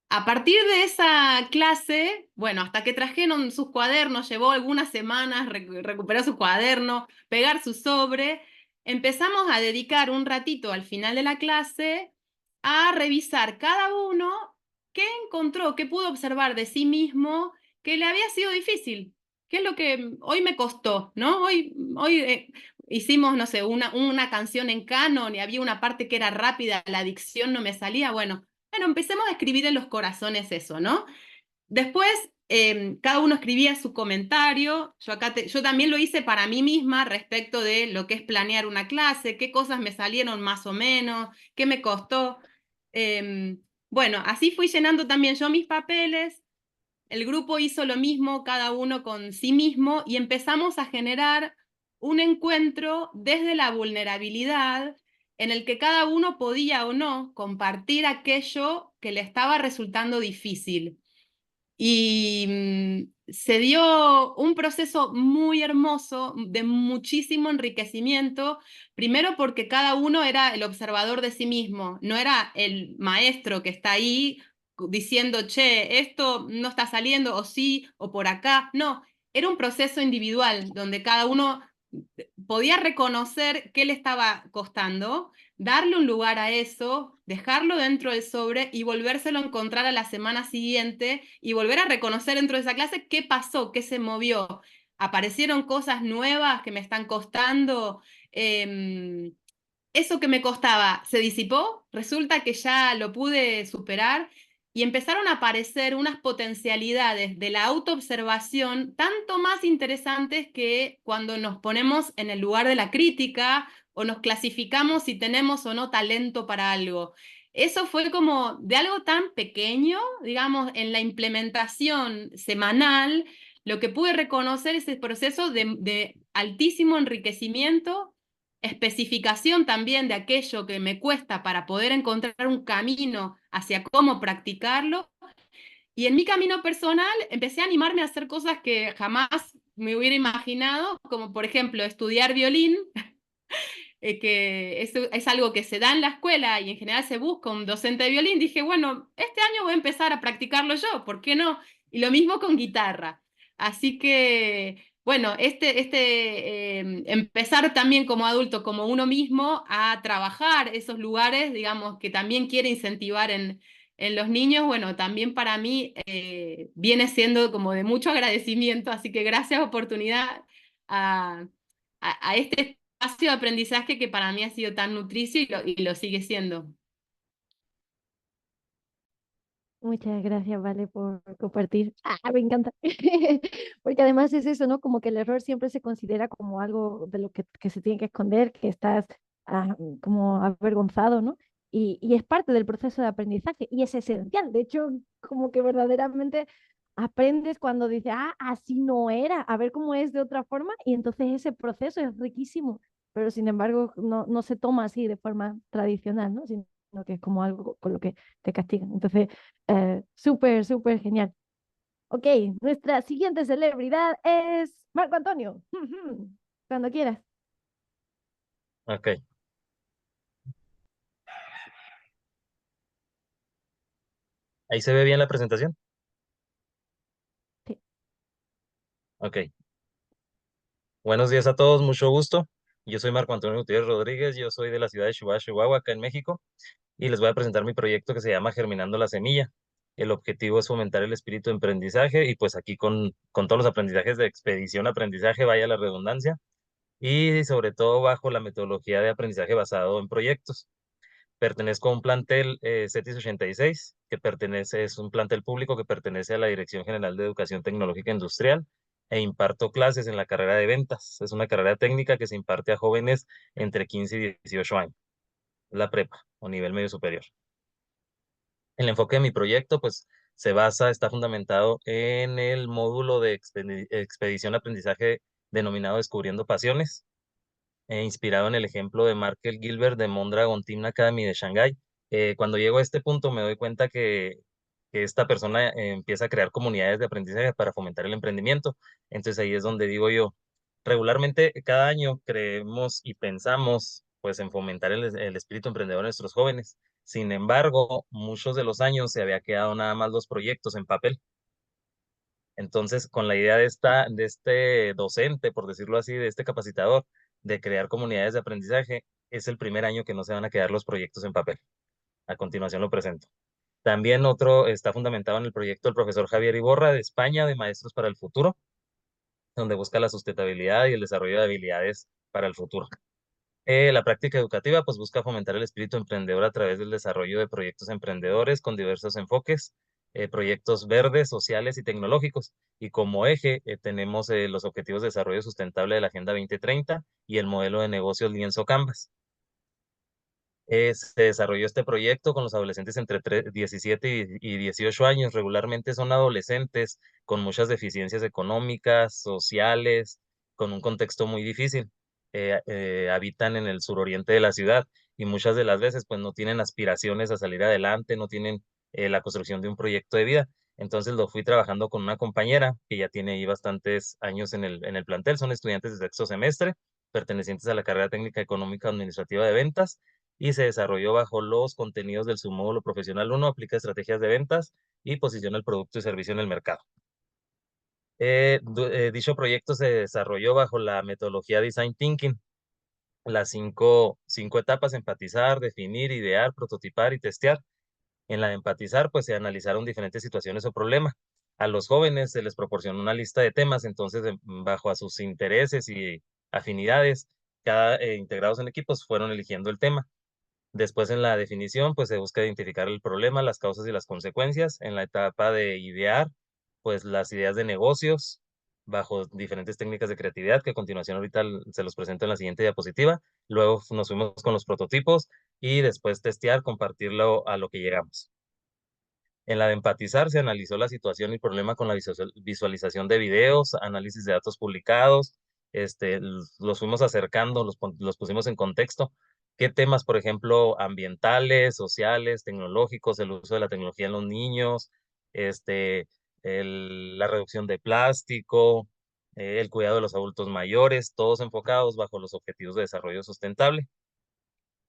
A partir de esa clase, bueno, hasta que trajeron sus cuadernos, llevó algunas semanas recuperar su cuaderno, pegar su sobre. empezamos a dedicar un ratito al final de la clase a revisar cada uno qué encontró, qué pudo observar de sí mismo que le había sido difícil, qué es lo que hoy me costó, ¿no? Hoy hicimos, no sé, una canción en canon y había una parte que era rápida, la dicción no me salía, bueno, empecemos a escribir en los corazones eso, ¿no? Después, cada uno escribía su comentario. Yo también lo hice para mí misma respecto de lo que es planear una clase, qué cosas me salieron más o menos, qué me costó. Bueno, así fui llenando también yo mis papeles. El grupo hizo lo mismo, cada uno con sí mismo, y empezamos a generar un encuentro desde la vulnerabilidad en el que cada uno podía o no compartir aquello que le estaba resultando difícil. Y se dio un proceso muy hermoso, de muchísimo enriquecimiento, primero porque cada uno era el observador de sí mismo, no era el maestro que está ahí diciendo, che, esto no está saliendo, o sí, o por acá, no, era un proceso individual donde cada uno podía reconocer qué le estaba costando, darle un lugar a eso, dejarlo dentro del sobre y volvérselo a encontrar a la semana siguiente y volver a reconocer dentro de esa clase qué pasó, qué se movió. Aparecieron cosas nuevas que me están costando. Eso que me costaba se disipó, resulta que ya lo pude superar y empezaron a aparecer unas potencialidades de la autoobservación tanto más interesantes que cuando nos ponemos en el lugar de la crítica o nos clasificamos si tenemos o no talento para algo. Eso fue como de algo tan pequeño, digamos, en la implementación semanal, lo que pude reconocer es el proceso de altísimo enriquecimiento, especificación también de aquello que me cuesta para poder encontrar un camino hacia cómo practicarlo. Y en mi camino personal empecé a animarme a hacer cosas que jamás me hubiera imaginado, como por ejemplo estudiar violín, que es algo que se da en la escuela y en general se busca un docente de violín. Dije, bueno, este año voy a empezar a practicarlo yo, ¿por qué no? Y lo mismo con guitarra. Así que, bueno, empezar también como adulto, como uno mismo, a trabajar esos lugares, digamos, que también quiere incentivar en los niños, bueno, también para mí viene siendo como de mucho agradecimiento, así que gracias oportunidad a, a este espacio de aprendizaje que para mí ha sido tan nutricio y lo sigue siendo.
Muchas gracias, Vale, por compartir. Me encanta. Porque además es eso, ¿no? Como que el error siempre se considera como algo de lo que se tiene que esconder, que estás como avergonzado, ¿no? Y es parte del proceso de aprendizaje y es esencial. De hecho, como que verdaderamente aprendes cuando dices, así no era, a ver cómo es de otra forma, y entonces ese proceso es riquísimo, pero sin embargo no se toma así de forma tradicional, ¿no? Sino que es como algo con lo que te castigan. Entonces, súper, súper genial. Ok, nuestra siguiente celebridad es Marco Antonio. Cuando quieras.
Ok, ahí se ve bien la presentación.
Sí.
Ok, buenos días a todos, mucho gusto. Yo soy Marco Antonio Gutiérrez Rodríguez, yo soy de la ciudad de Chihuahua, Chihuahua, acá en México, y les voy a presentar mi proyecto que se llama Germinando la Semilla. El objetivo es fomentar el espíritu de aprendizaje y pues aquí con todos los aprendizajes de expedición aprendizaje, vaya la redundancia, y sobre todo bajo la metodología de aprendizaje basado en proyectos. Pertenezco a un plantel CETIS 86, es un plantel público que pertenece a la Dirección General de Educación Tecnológica Industrial e imparto clases en la carrera de ventas. Es una carrera técnica que se imparte a jóvenes entre 15 y 18 años, la prepa o nivel medio superior. El enfoque de mi proyecto, pues, está fundamentado en el módulo de expedición aprendizaje denominado Descubriendo Pasiones, inspirado en el ejemplo de Markel Gilbert de Mondragon Team Academy de Shanghái. Cuando llego a este punto me doy cuenta que esta persona empieza a crear comunidades de aprendizaje para fomentar el emprendimiento. Entonces ahí es donde digo yo, regularmente cada año creemos y pensamos pues en fomentar el espíritu emprendedor de nuestros jóvenes. Sin embargo, muchos de los años se había quedado nada más los proyectos en papel. Entonces, con la idea de este docente, por decirlo así, de este capacitador, de crear comunidades de aprendizaje, es el primer año que no se van a quedar los proyectos en papel. A continuación lo presento. También otro está fundamentado en el proyecto del profesor Javier Iborra de España, de Maestros para el Futuro, donde busca la sustentabilidad y el desarrollo de habilidades para el futuro. La práctica educativa pues busca fomentar el espíritu emprendedor a través del desarrollo de proyectos emprendedores con diversos enfoques, proyectos verdes, sociales y tecnológicos. Y como eje tenemos los Objetivos de Desarrollo Sustentable de la Agenda 2030 y el modelo de negocios Lienzo Canvas. Se desarrolló este proyecto con los adolescentes entre 17 y 18 años. Regularmente son adolescentes con muchas deficiencias económicas, sociales, con un contexto muy difícil. Habitan en el suroriente de la ciudad y muchas de las veces pues no tienen aspiraciones a salir adelante, no tienen la construcción de un proyecto de vida. Entonces lo fui trabajando con una compañera que ya tiene ahí bastantes años en el plantel. Son estudiantes de sexto semestre, pertenecientes a la carrera técnica económica administrativa de ventas, y se desarrolló bajo los contenidos del submódulo profesional 1, aplica estrategias de ventas y posiciona el producto y servicio en el mercado. Dicho proyecto se desarrolló bajo la metodología Design Thinking, las cinco etapas: empatizar, definir, idear, prototipar y testear. En la de empatizar, pues se analizaron diferentes situaciones o problemas. A los jóvenes se les proporcionó una lista de temas, entonces bajo a sus intereses y afinidades, integrados en equipos fueron eligiendo el tema. Después en la definición, pues se busca identificar el problema, las causas y las consecuencias. En la etapa de idear, pues las ideas de negocios bajo diferentes técnicas de creatividad, que a continuación ahorita se los presento en la siguiente diapositiva. Luego nos fuimos con los prototipos y después testear, compartirlo a lo que llegamos. En la de empatizar se analizó la situación y problema con la visualización de videos, análisis de datos publicados, los fuimos acercando, los pusimos en contexto. ¿Qué temas, por ejemplo, ambientales, sociales, tecnológicos, el uso de la tecnología en los niños, la reducción de plástico, el cuidado de los adultos mayores, todos enfocados bajo los objetivos de desarrollo sustentable?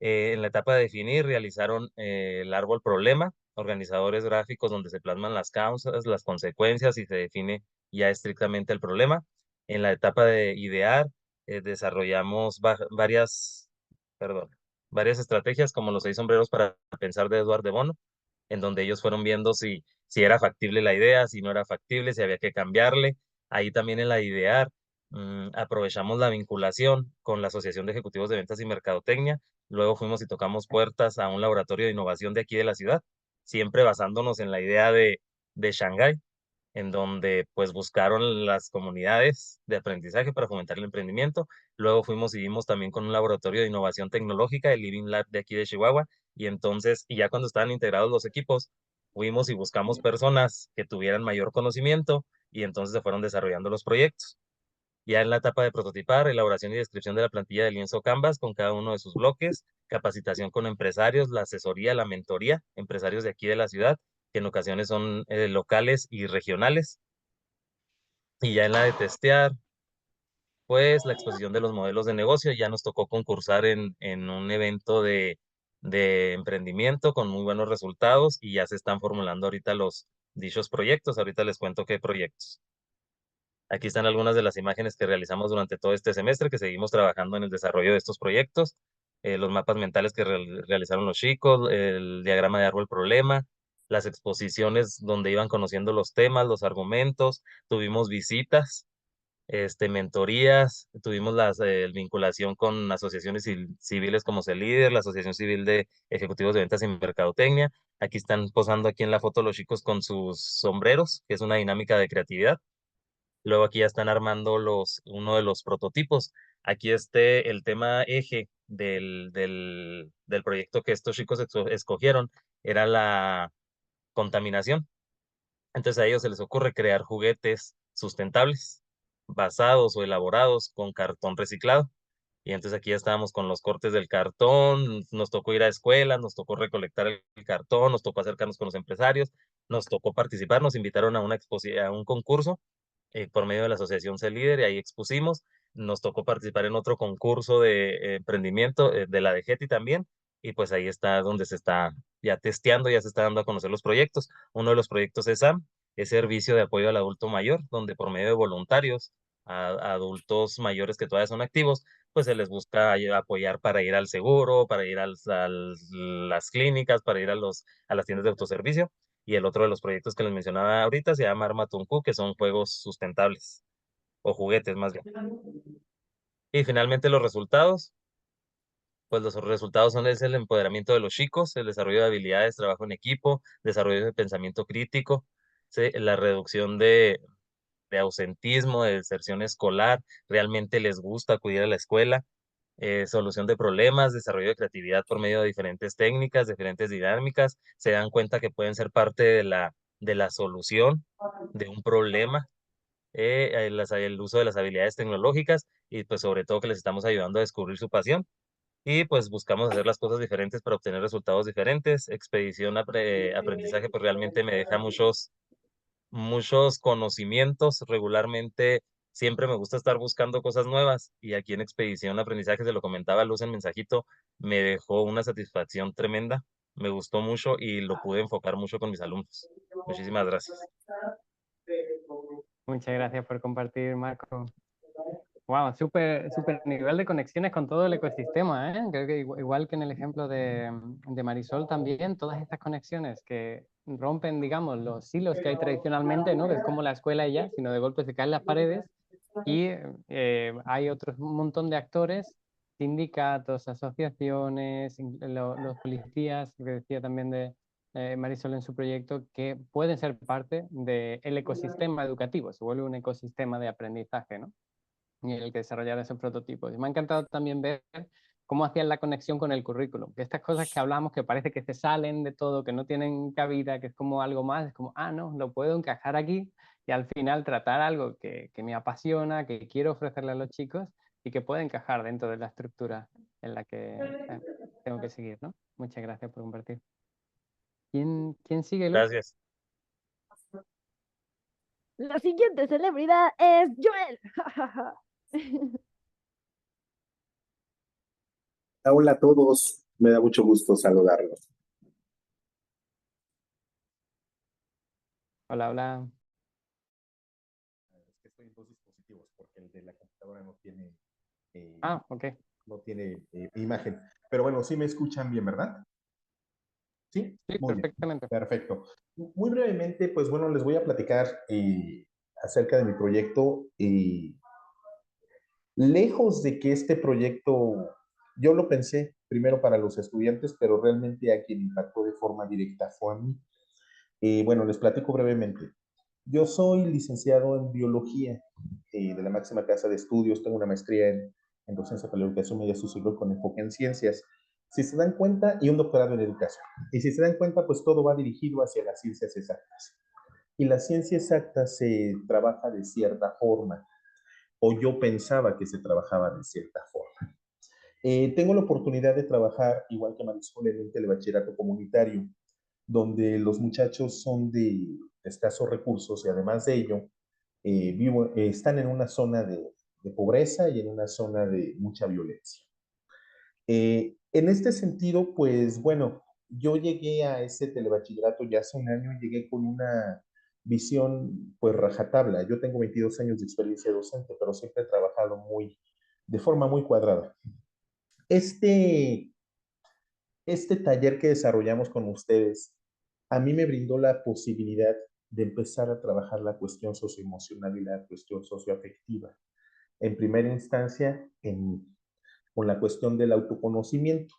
En la etapa de definir, realizaron el árbol problema, organizadores gráficos donde se plasman las causas, las consecuencias y se define ya estrictamente el problema. En la etapa de idear, desarrollamos varias estrategias como los 6 sombreros para pensar de Edward de Bono, en donde ellos fueron viendo si era factible la idea, si no era factible, si había que cambiarle. Ahí también en la idear, aprovechamos la vinculación con la Asociación de Ejecutivos de Ventas y Mercadotecnia. Luego fuimos y tocamos puertas a un laboratorio de innovación de aquí de la ciudad, siempre basándonos en la idea de Shanghái, en donde pues buscaron las comunidades de aprendizaje para fomentar el emprendimiento. Luego fuimos y vimos también con un laboratorio de innovación tecnológica, el Living Lab de aquí de Chihuahua, y ya cuando estaban integrados los equipos, fuimos y buscamos personas que tuvieran mayor conocimiento y entonces se fueron desarrollando los proyectos. Ya en la etapa de prototipar, elaboración y descripción de la plantilla de lienzo Canvas con cada uno de sus bloques, capacitación con empresarios, la asesoría, la mentoría, empresarios de aquí de la ciudad, que en ocasiones son locales y regionales. Y ya en la de testear, pues la exposición de los modelos de negocio. Ya nos tocó concursar en un evento de emprendimiento con muy buenos resultados y ya se están formulando ahorita los dichos proyectos. Ahorita les cuento qué proyectos. Aquí están algunas de las imágenes que realizamos durante todo este semestre, que seguimos trabajando en el desarrollo de estos proyectos, los mapas mentales que realizaron los chicos, el diagrama de árbol problema, las exposiciones donde iban conociendo los temas, los argumentos, tuvimos visitas, mentorías, tuvimos la vinculación con asociaciones civiles como CELíder, la Asociación Civil de Ejecutivos de Ventas y Mercadotecnia. Aquí están posando aquí en la foto los chicos con sus sombreros, que es una dinámica de creatividad. Luego aquí ya están armando uno de los prototipos. Aquí el tema eje del proyecto que estos chicos escogieron era la contaminación. Entonces a ellos se les ocurre crear juguetes sustentables, basados o elaborados con cartón reciclado. Y entonces aquí ya estábamos con los cortes del cartón, nos tocó ir a escuelas, nos tocó recolectar el cartón, nos tocó acercarnos con los empresarios, nos tocó participar, nos invitaron a a un concurso por medio de la Asociación CELíder y ahí expusimos. Nos tocó participar en otro concurso de emprendimiento de la DGETI también, y pues ahí está donde se está ya testeando, ya se está dando a conocer los proyectos. Uno de los proyectos es SAM, es Servicio de Apoyo al Adulto Mayor, donde por medio de voluntarios, a adultos mayores que todavía son activos, pues se les busca apoyar para ir al seguro, para ir las clínicas, para ir a las tiendas de autoservicio. Y el otro de los proyectos que les mencionaba ahorita se llama Arma Tunku, que son juegos sustentables, o juguetes más bien. Y finalmente los resultados, pues los resultados es el empoderamiento de los chicos, el desarrollo de habilidades, trabajo en equipo, desarrollo de pensamiento crítico, ¿sí? La reducción de ausentismo, de deserción escolar, realmente les gusta acudir a la escuela, solución de problemas, desarrollo de creatividad por medio de diferentes técnicas, diferentes dinámicas, se dan cuenta que pueden ser parte de la solución de un problema, el uso de las habilidades tecnológicas y pues sobre todo que les estamos ayudando a descubrir su pasión. Y pues buscamos hacer las cosas diferentes para obtener resultados diferentes. Expedición aprendizaje pues realmente me deja muchos conocimientos. Regularmente siempre me gusta estar buscando cosas nuevas y aquí en Expedición Aprendizaje, se lo comentaba Luz en mensajito, me dejó una satisfacción tremenda. Me gustó mucho y lo pude enfocar mucho con mis alumnos. Muchísimas gracias.
Muchas gracias por compartir, Marco. Wow, súper nivel de conexiones con todo el ecosistema, ¿eh? Creo que igual que en el ejemplo de Marisol también, todas estas conexiones que rompen, digamos, los hilos que hay tradicionalmente, ¿no? Que es como la escuela y ya, sino de golpe se caen las paredes y hay un montón de actores, sindicatos, asociaciones, los policías, que decía también de Marisol en su proyecto, que pueden ser parte del ecosistema educativo, se vuelve un ecosistema de aprendizaje, ¿no? Y el que desarrollar esos prototipos. Y me ha encantado también ver cómo hacían la conexión con el currículum, que estas cosas que hablamos que parece que se salen de todo, que no tienen cabida, que es como algo más, es como, ah, no, lo puedo encajar aquí y al final tratar algo que me apasiona, que quiero ofrecerle a los chicos y que puede encajar dentro de la estructura en la que tengo que seguir, ¿no? Muchas gracias por compartir. ¿Quién sigue, Luz?
Gracias.
La siguiente celebridad es Joel.
Hola a todos, me da mucho gusto saludarlos.
Hola, hola.
Es que estoy en dos dispositivos porque el de la computadora no tiene,
Ok.
no tiene imagen. Pero bueno, sí me escuchan bien, ¿verdad? Sí,
Sí,
muy bien,
perfectamente.
perfecto. Muy brevemente, pues bueno, les voy a platicar acerca de mi proyecto. Lejos de que este proyecto, yo lo pensé primero para los estudiantes, pero realmente a quien impactó de forma directa fue a mí. Bueno, les platico brevemente. Yo soy licenciado en biología de la máxima casa de estudios, tengo una maestría en docencia para la educación media superior con enfoque en ciencias. Si se dan cuenta, y un doctorado en educación. Y si se dan cuenta, pues todo va dirigido hacia las ciencias exactas. Y la ciencia exacta se trabaja de cierta forma, o yo pensaba que se trabajaba de cierta forma. Tengo la oportunidad de trabajar, igual que Marisol, en un telebachillerato comunitario, donde los muchachos son de escasos recursos y además de ello, están en una zona de pobreza y en una zona de mucha violencia. En este sentido, pues bueno, yo llegué a ese telebachillerato ya hace un año y llegué con una visión pues rajatabla. Yo tengo 22 años de experiencia docente, pero siempre he trabajado de forma muy cuadrada. Este, este taller que desarrollamos con ustedes a mí me brindó la posibilidad de empezar a trabajar la cuestión socioemocional y la cuestión socioafectiva. En primera instancia, con la cuestión del autoconocimiento.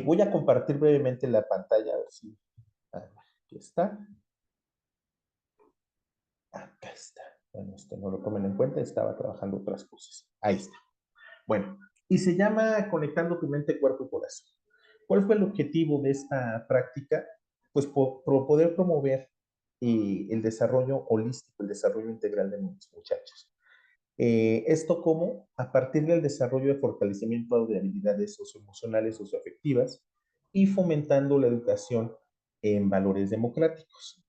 Voy a compartir brevemente la pantalla, a ver si aquí está. Acá está. Bueno, esto no lo tomen en cuenta, estaba trabajando otras cosas. Ahí está. Bueno, y se llama Conectando tu mente, cuerpo y corazón. ¿Cuál fue el objetivo de esta práctica? Pues poder promover el desarrollo holístico, el desarrollo integral de mis muchachos. Esto como a partir del desarrollo de fortalecimiento de habilidades socioemocionales, socioafectivas y fomentando la educación en valores democráticos.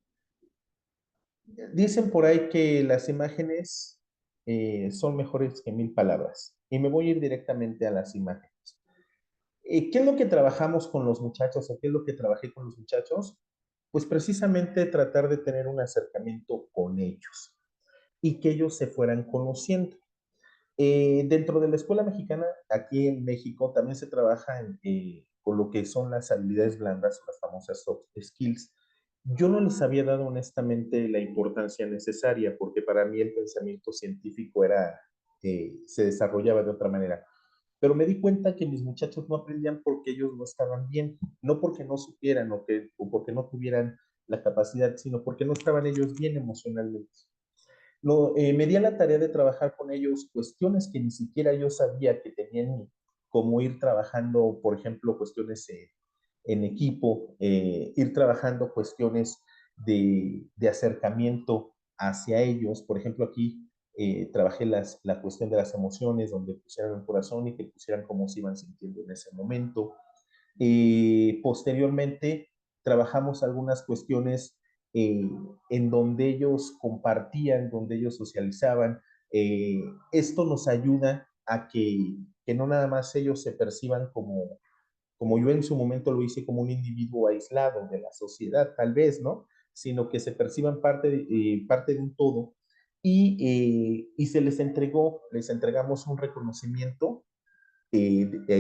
Dicen por ahí que las imágenes son mejores que 1000 palabras y me voy a ir directamente a las imágenes. ¿Qué es lo que trabajamos con los muchachos o qué es lo que trabajé con los muchachos? Pues precisamente tratar de tener un acercamiento con ellos y que ellos se fueran conociendo. Dentro de la escuela mexicana, aquí en México, también se trabaja con lo que son las habilidades blandas, las famosas soft skills. Yo no les había dado honestamente la importancia necesaria, porque para mí el pensamiento científico se desarrollaba de otra manera. Pero me di cuenta que mis muchachos no aprendían porque ellos no estaban bien, no porque no supieran o porque no tuvieran la capacidad, sino porque no estaban ellos bien emocionalmente. No, me di a la tarea de trabajar con ellos cuestiones que ni siquiera yo sabía que tenían, como ir trabajando, por ejemplo, cuestiones en equipo, ir trabajando cuestiones de acercamiento hacia ellos. Por ejemplo, aquí trabajé la cuestión de las emociones, donde pusieran el corazón y que pusieran cómo se iban sintiendo en ese momento. Posteriormente, trabajamos algunas cuestiones eh, en donde ellos compartían, donde ellos socializaban. Esto nos ayuda a que no nada más ellos se perciban como yo en su momento lo hice, como un individuo aislado de la sociedad, tal vez, ¿no? Sino que se perciban parte de un todo y se les entregamos un reconocimiento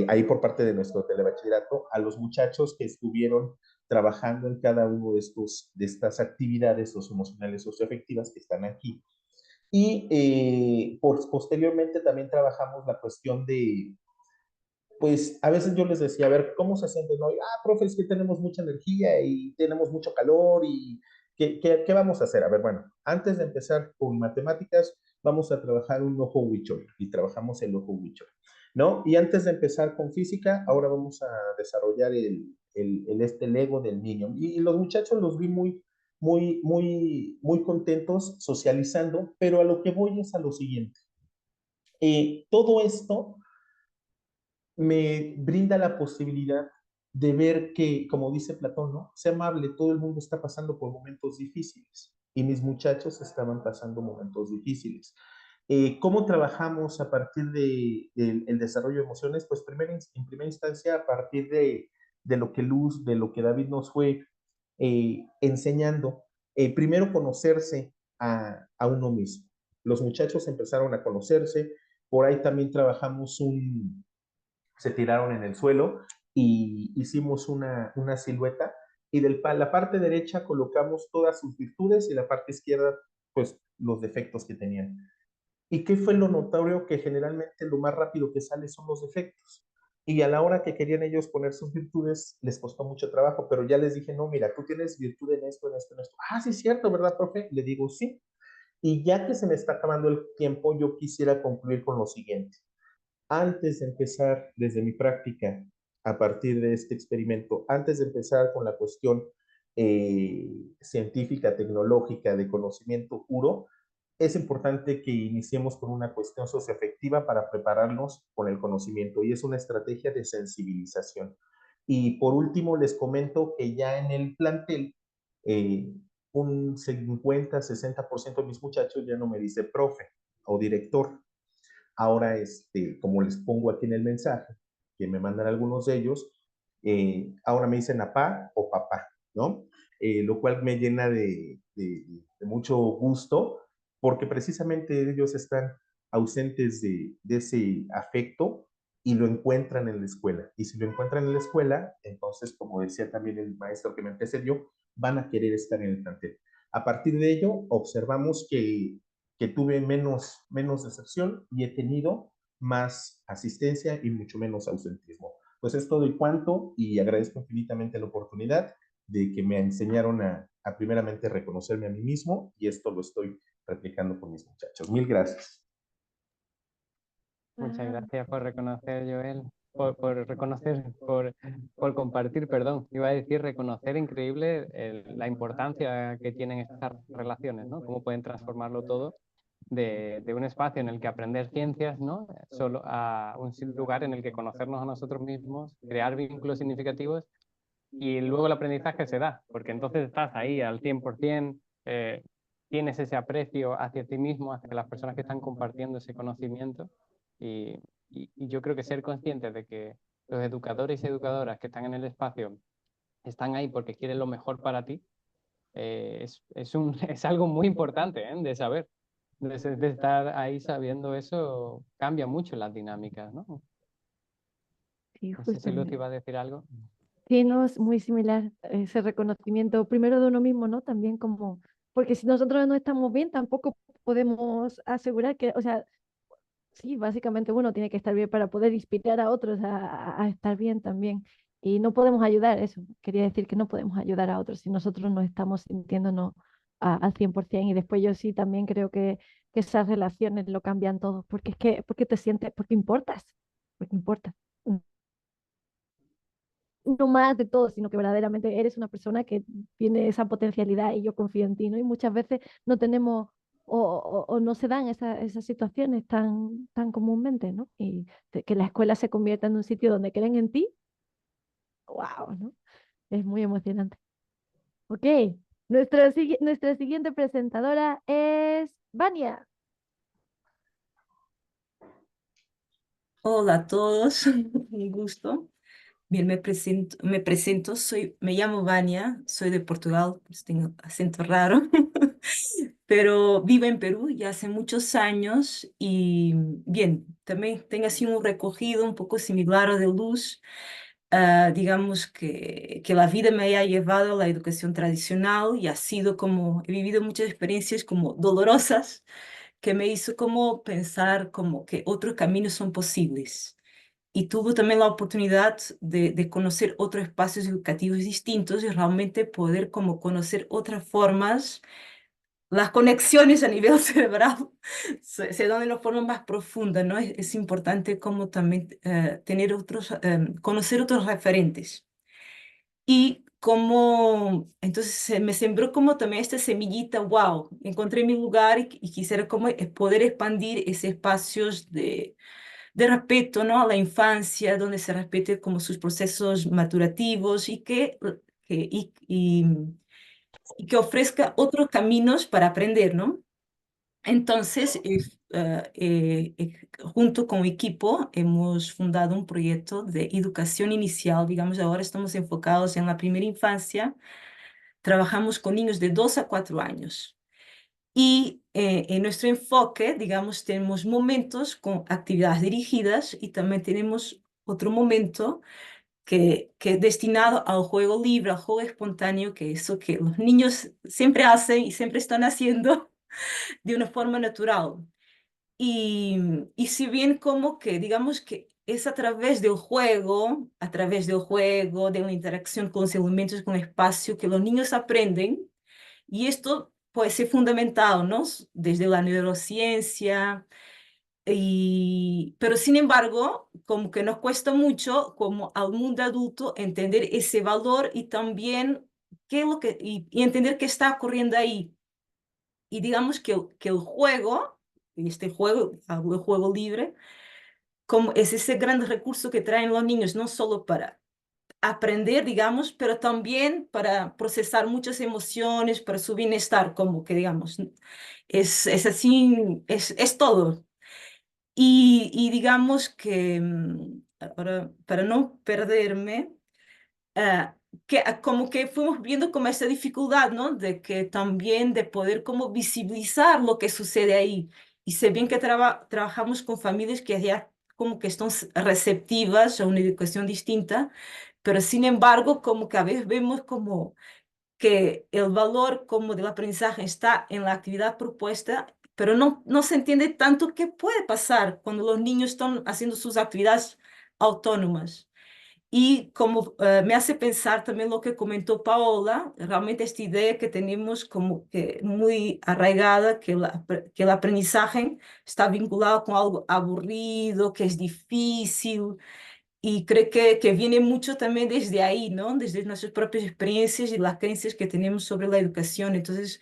ahí por parte de nuestro telebachillerato a los muchachos que estuvieron trabajando en cada uno de estas actividades socioemocionales, socioafectivas que están aquí. Y posteriormente también trabajamos la cuestión pues a veces yo les decía, a ver, ¿cómo se sienten hoy? Ah, profe, es que tenemos mucha energía y tenemos mucho calor y ¿qué vamos a hacer? A ver, bueno, antes de empezar con matemáticas, vamos a trabajar un ojo huichol y trabajamos el ojo huichol, ¿no? Y antes de empezar con física, ahora vamos a desarrollar este Lego del niño. Y los muchachos los vi muy contentos socializando, pero a lo que voy es a lo siguiente. Todo esto me brinda la posibilidad de ver que, como dice Platón, ¿no? Sé amable, todo el mundo está pasando por momentos difíciles y mis muchachos estaban pasando momentos difíciles. ¿Cómo trabajamos a partir del desarrollo de emociones? Pues en primera instancia a partir de lo que Luz, de lo que David nos fue enseñando. Primero conocerse a uno mismo. Los muchachos empezaron a conocerse, por ahí también trabajamos se tiraron en el suelo y hicimos una silueta y la parte derecha colocamos todas sus virtudes y la parte izquierda pues los defectos que tenían. ¿Y qué fue lo notorio? Que generalmente lo más rápido que sale son los defectos. Y a la hora que querían ellos poner sus virtudes, les costó mucho trabajo, pero ya les dije, no, mira, tú tienes virtud en esto, en esto, en esto. Ah, sí, es cierto, ¿verdad, profe? Le digo, sí. Y ya que se me está acabando el tiempo, yo quisiera concluir con lo siguiente. Antes de empezar desde mi práctica, a partir de este experimento, antes de empezar con la cuestión científica, tecnológica, de conocimiento puro, es importante que iniciemos con una cuestión socioafectiva para prepararnos con el conocimiento y es una estrategia de sensibilización. Y por último, les comento que ya en el plantel, eh, un 50-60% de mis muchachos ya no me dice profe o director. Ahora, como les pongo aquí en el mensaje, que me mandan algunos de ellos, ahora me dicen apá o papá, ¿no? Lo cual me llena de mucho gusto, porque precisamente ellos están ausentes de ese afecto y lo encuentran en la escuela. Y si lo encuentran en la escuela, entonces, como decía también el maestro que me antecedió, van a querer estar en el plantel. A partir de ello, observamos que tuve menos deserción y he tenido más asistencia y mucho menos ausentismo. Pues es todo y cuanto y agradezco infinitamente la oportunidad de que me enseñaron a primeramente reconocerme a mí mismo y esto lo estoy replicando con mis muchachos. Mil gracias.
Muchas gracias por reconocer, Joel, por reconocer, por compartir, perdón. Iba a decir reconocer increíble la importancia que tienen estas relaciones, ¿no? Cómo pueden transformarlo todo de un espacio en el que aprender ciencias, ¿no? Solo a un lugar en el que conocernos a nosotros mismos, crear vínculos significativos y luego el aprendizaje se da, porque entonces estás ahí al 100%, tienes ese aprecio hacia ti mismo, hacia las personas que están compartiendo ese conocimiento y, y yo creo que ser conscientes de que los educadores y educadoras que están en el espacio están ahí porque quieren lo mejor para ti, es algo muy importante, ¿eh? De saber. de estar ahí sabiendo eso, cambia mucho las dinámicas, ¿no?
Sí,
No sé si Luz
justamente.
iba a decir algo.
Sí, no, es muy similar ese reconocimiento, primero de uno mismo, ¿no? También como, porque si nosotros no estamos bien, tampoco podemos asegurar que, o sea, sí, básicamente uno tiene que estar bien para poder inspirar a otros a estar bien también. Y no podemos ayudar, eso, quería decir que no podemos ayudar a otros si nosotros no estamos sintiéndonos al 100%. Y después yo sí también creo que esas relaciones lo cambian todo, porque es que, porque te sientes, porque importas no más de todo, sino que verdaderamente eres una persona que tiene esa potencialidad y yo confío en ti, ¿no? Y muchas veces no tenemos o no se dan esas situaciones tan comúnmente, ¿no? Y que la escuela se convierta en un sitio donde creen en ti, wow, ¿no? Es muy emocionante. Ok, nuestra siguiente presentadora es Vania.
Hola a todos, un gusto. Bien, me presento, me llamo Vania, soy de Portugal, pues tengo acento raro, pero vivo en Perú ya hace muchos años y bien, también tengo así un recogido un poco similar a de Luz. Digamos que la vida me ha llevado a la educación tradicional y ha sido como, he vivido muchas experiencias como dolorosas que me hizo como pensar como que otros caminos son posibles y tuve también la oportunidad de conocer otros espacios educativos distintos y realmente poder como conocer otras formas, las conexiones a nivel cerebral se dan de una forma más profunda, ¿no? Es importante como también tener otros, conocer otros referentes. Y como, entonces me sembró como también esta semillita, wow, encontré mi lugar y quisiera como poder expandir esos espacios de respeto, ¿no? A la infancia, donde se respete como sus procesos maturativos que, y, y, y que ofrezca otros caminos para aprender, ¿no? Entonces, junto con mi equipo, hemos fundado un proyecto de educación inicial, digamos, ahora estamos enfocados en la primera infancia, trabajamos con niños de 2 a 4 años. Y en nuestro enfoque, digamos, tenemos momentos con actividades dirigidas y también tenemos otro momento que es destinado al juego libre, al juego espontáneo, que es eso que los niños siempre hacen y siempre están haciendo de una forma natural. Y si bien como que, digamos que es a través del juego, de la interacción con los elementos, con el espacio, que los niños aprenden, y esto puede ser fundamental, ¿no? Desde la neurociencia, pero sin embargo, como que nos cuesta mucho, como al mundo adulto, entender ese valor y también qué es lo y entender qué está ocurriendo ahí. Y digamos que el juego, y este juego, hablo de juego libre, como es ese gran recurso que traen los niños, no solo para aprender, digamos, pero también para procesar muchas emociones, para su bienestar, como que digamos, es así, es todo. Y digamos que, ahora, para no perderme, como que fuimos viendo como esa dificultad, ¿no? De que también de poder como visibilizar lo que sucede ahí. Y sé bien que trabajamos con familias que ya como que están receptivas a una educación distinta, pero sin embargo como que a veces vemos como que el valor como del aprendizaje está en la actividad propuesta, pero no se entiende tanto qué puede pasar cuando los niños están haciendo sus actividades autónomas. Y como me hace pensar también lo que comentó Paola, realmente esta idea que tenemos como que muy arraigada, que el aprendizaje está vinculado con algo aburrido, que es difícil, y creo que viene mucho también desde ahí, ¿no? Desde nuestras propias experiencias y las creencias que tenemos sobre la educación. Entonces,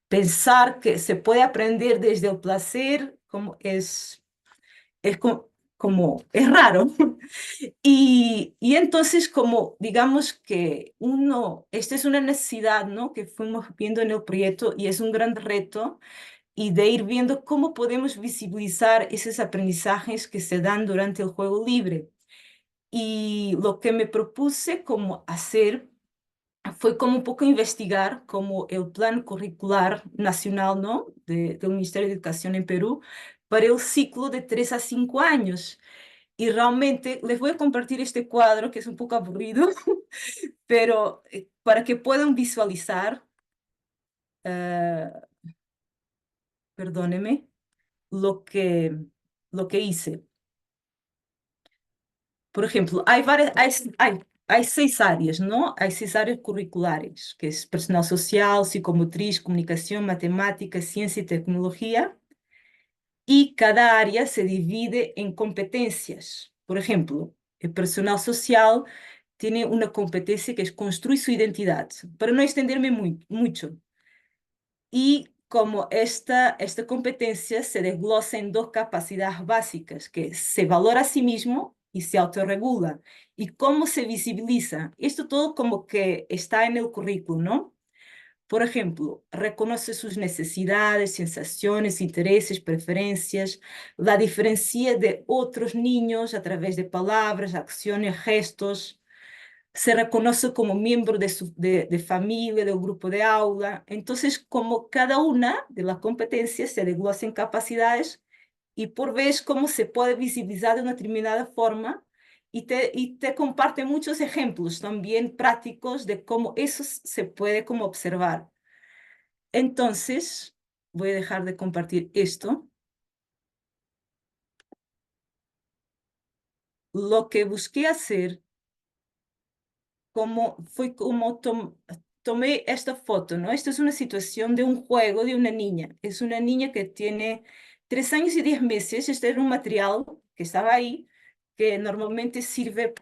pensar que se puede aprender desde el placer como como, es raro. Y entonces, como digamos que esta es una necesidad, ¿no? Que fuimos viendo en el proyecto y es un gran reto y de ir viendo cómo podemos visibilizar esos aprendizajes que se dan durante el juego libre. Y lo que me propuse como hacer fue como un poco investigar como el plan curricular nacional, ¿no? del Ministerio de Educación en Perú para el ciclo de 3 a 5 años. Y realmente les voy a compartir este cuadro que es un poco aburrido, pero para que puedan visualizar, perdóneme, lo que hice. Por ejemplo, hay 6 áreas, ¿no? Hay 6 áreas curriculares, que es personal social, psicomotriz, comunicación, matemática, ciencia y tecnología. Y cada área se divide en competencias. Por ejemplo, el personal social tiene una competencia que es construir su identidad, para no extenderme mucho. Y como esta competencia se desglosa en 2 capacidades básicas, que se valora a sí mismo y se autorregula. ¿Y cómo se visibiliza? Esto todo como que está en el currículo, ¿no? Por ejemplo, reconoce sus necesidades, sensaciones, intereses, preferencias, la diferencia de otros niños a través de palabras, acciones, gestos, se reconoce como miembro de familia, del grupo de aula. Entonces, como cada una de las competencias se desglosa en capacidades y por vez cómo se puede visibilizar de una determinada forma y te comparte muchos ejemplos también prácticos de cómo eso se puede como observar. Entonces, voy a dejar de compartir esto. Lo que busqué hacer fue como tomé esta foto, ¿no? Esta es una situación de un juego de una niña. Es una niña que tiene 3 años y 10 meses. Este era un material que estaba ahí, que normalmente sirve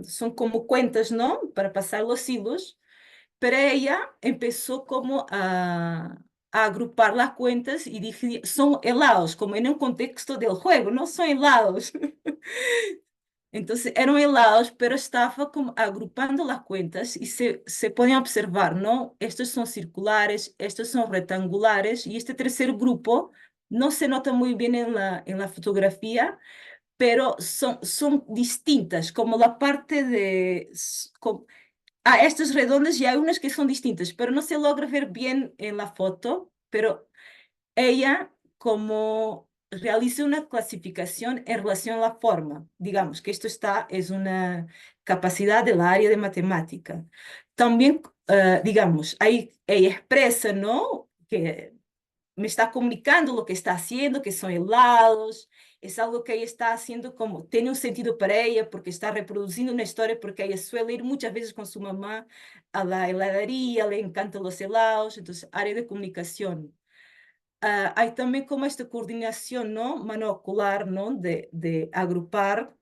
son como cuentas, ¿no? Para pasar los hilos. Pero ella empezó como a agrupar las cuentas y dije, son helados, como en un contexto del juego, no son helados. Entonces eran helados, pero estaba como agrupando las cuentas y se pueden observar, ¿no? Estos son circulares, estos son rectangulares y este tercer grupo no se nota muy bien en la fotografía, pero son distintas, como la parte estos redondos y hay unas que son distintas, pero no se logra ver bien en la foto, pero ella como realiza una clasificación en relación a la forma. Digamos que es una capacidad del área de matemática. También, digamos, ahí ella expresa, ¿no? Que me está comunicando lo que está haciendo, que son helados, es algo que ella está haciendo como, tiene un sentido para ella porque está reproduciendo una historia, porque ella suele ir muchas veces con su mamá a la heladería, le encantan los helados, entonces área de comunicación. Hay también como esta coordinación, ¿no? Mano-ocular, ¿no? De agrupar.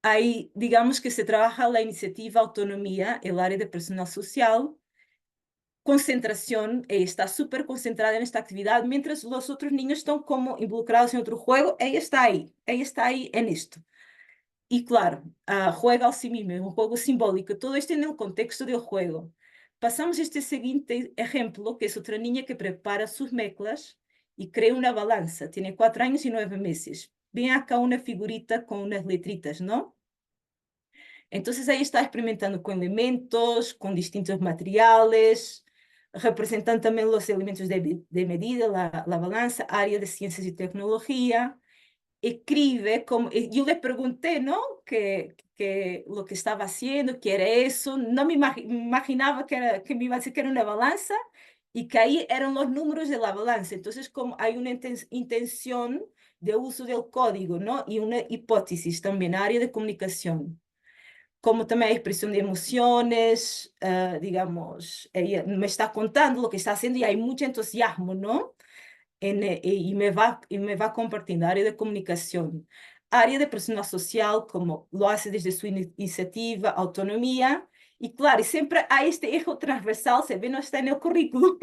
Ahí, digamos que se trabaja la iniciativa autonomía, el área de personal social, concentración, está súper concentrada en esta actividad, mientras los otros niños están como involucrados en otro juego, ella está ahí en esto. Y claro, juega a sí misma, es un juego simbólico, todo esto en el contexto del juego. Pasamos a este siguiente ejemplo, que es otra niña que prepara sus mezclas y crea una balanza, tiene 4 años y 9 meses. Ven acá una figurita con unas letritas, ¿no? Entonces ahí está experimentando con elementos, con distintos materiales, representan también los elementos de medida, la balanza, área de ciencias y tecnología. Escribe, como, yo le pregunté, ¿no? Que lo que estaba haciendo, que era eso, no me imaginaba que me iba a decir que era una balanza y que ahí eran los números de la balanza. Entonces, como hay una intención de uso del código, ¿no? Y una hipótesis también, área de comunicación como también hay expresión de emociones, digamos, ella me está contando lo que está haciendo y hay mucho entusiasmo, ¿no? Y me va compartiendo área de comunicación, área de personal social, como lo hace desde su iniciativa, autonomía, y claro, siempre hay este eje transversal, se ve, no está en el currículo,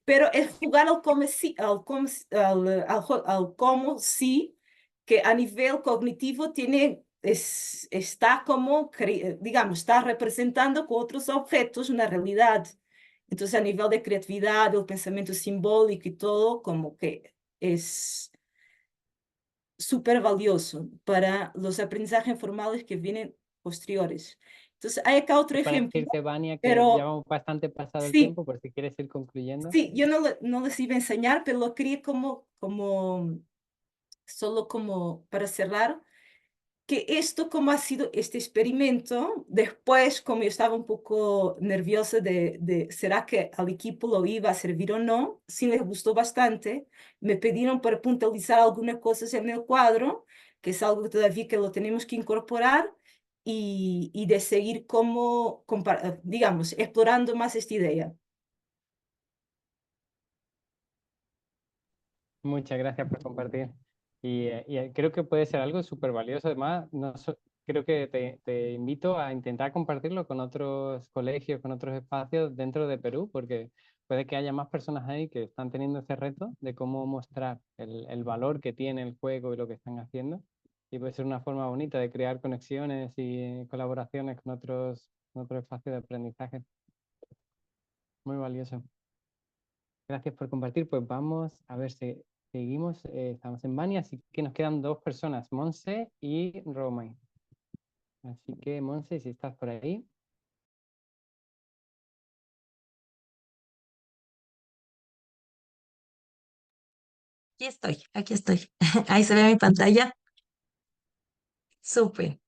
pero es jugar al como sí, al como sí, que a nivel cognitivo está como, digamos, está representando con otros objetos una realidad. Entonces, a nivel de creatividad, el pensamiento simbólico y todo, como que es súper valioso para los aprendizajes formales que vienen posteriores. Entonces, hay acá otro
Para
ejemplo,
decirte, Vania, que ya
pero
vamos bastante pasado el
sí,
tiempo, por si quieres ir concluyendo.
sí, yo no les iba a enseñar, pero lo quería solo como para cerrar, que esto como ha sido este experimento, después como yo estaba un poco nerviosa ¿será que al equipo lo iba a servir o no? Sí les gustó bastante, me pidieron para puntualizar algunas cosas en el cuadro, que es algo todavía que lo tenemos que incorporar y de seguir como, digamos, explorando más esta idea.
Muchas gracias por compartir. Creo que puede ser algo súper valioso. Además, creo que te invito a intentar compartirlo con otros colegios, con otros espacios dentro de Perú, porque puede que haya más personas ahí que están teniendo ese reto de cómo mostrar el valor que tiene el juego y lo que están haciendo. Y puede ser una forma bonita de crear conexiones y colaboraciones con otros espacios de aprendizaje. Muy valioso. Gracias por compartir. Pues vamos a ver si seguimos. Estamos en Bani, así que nos quedan dos personas, Monse y Romay. Así que, Monse, si estás por ahí.
Aquí estoy. Ahí se ve mi pantalla. Súper.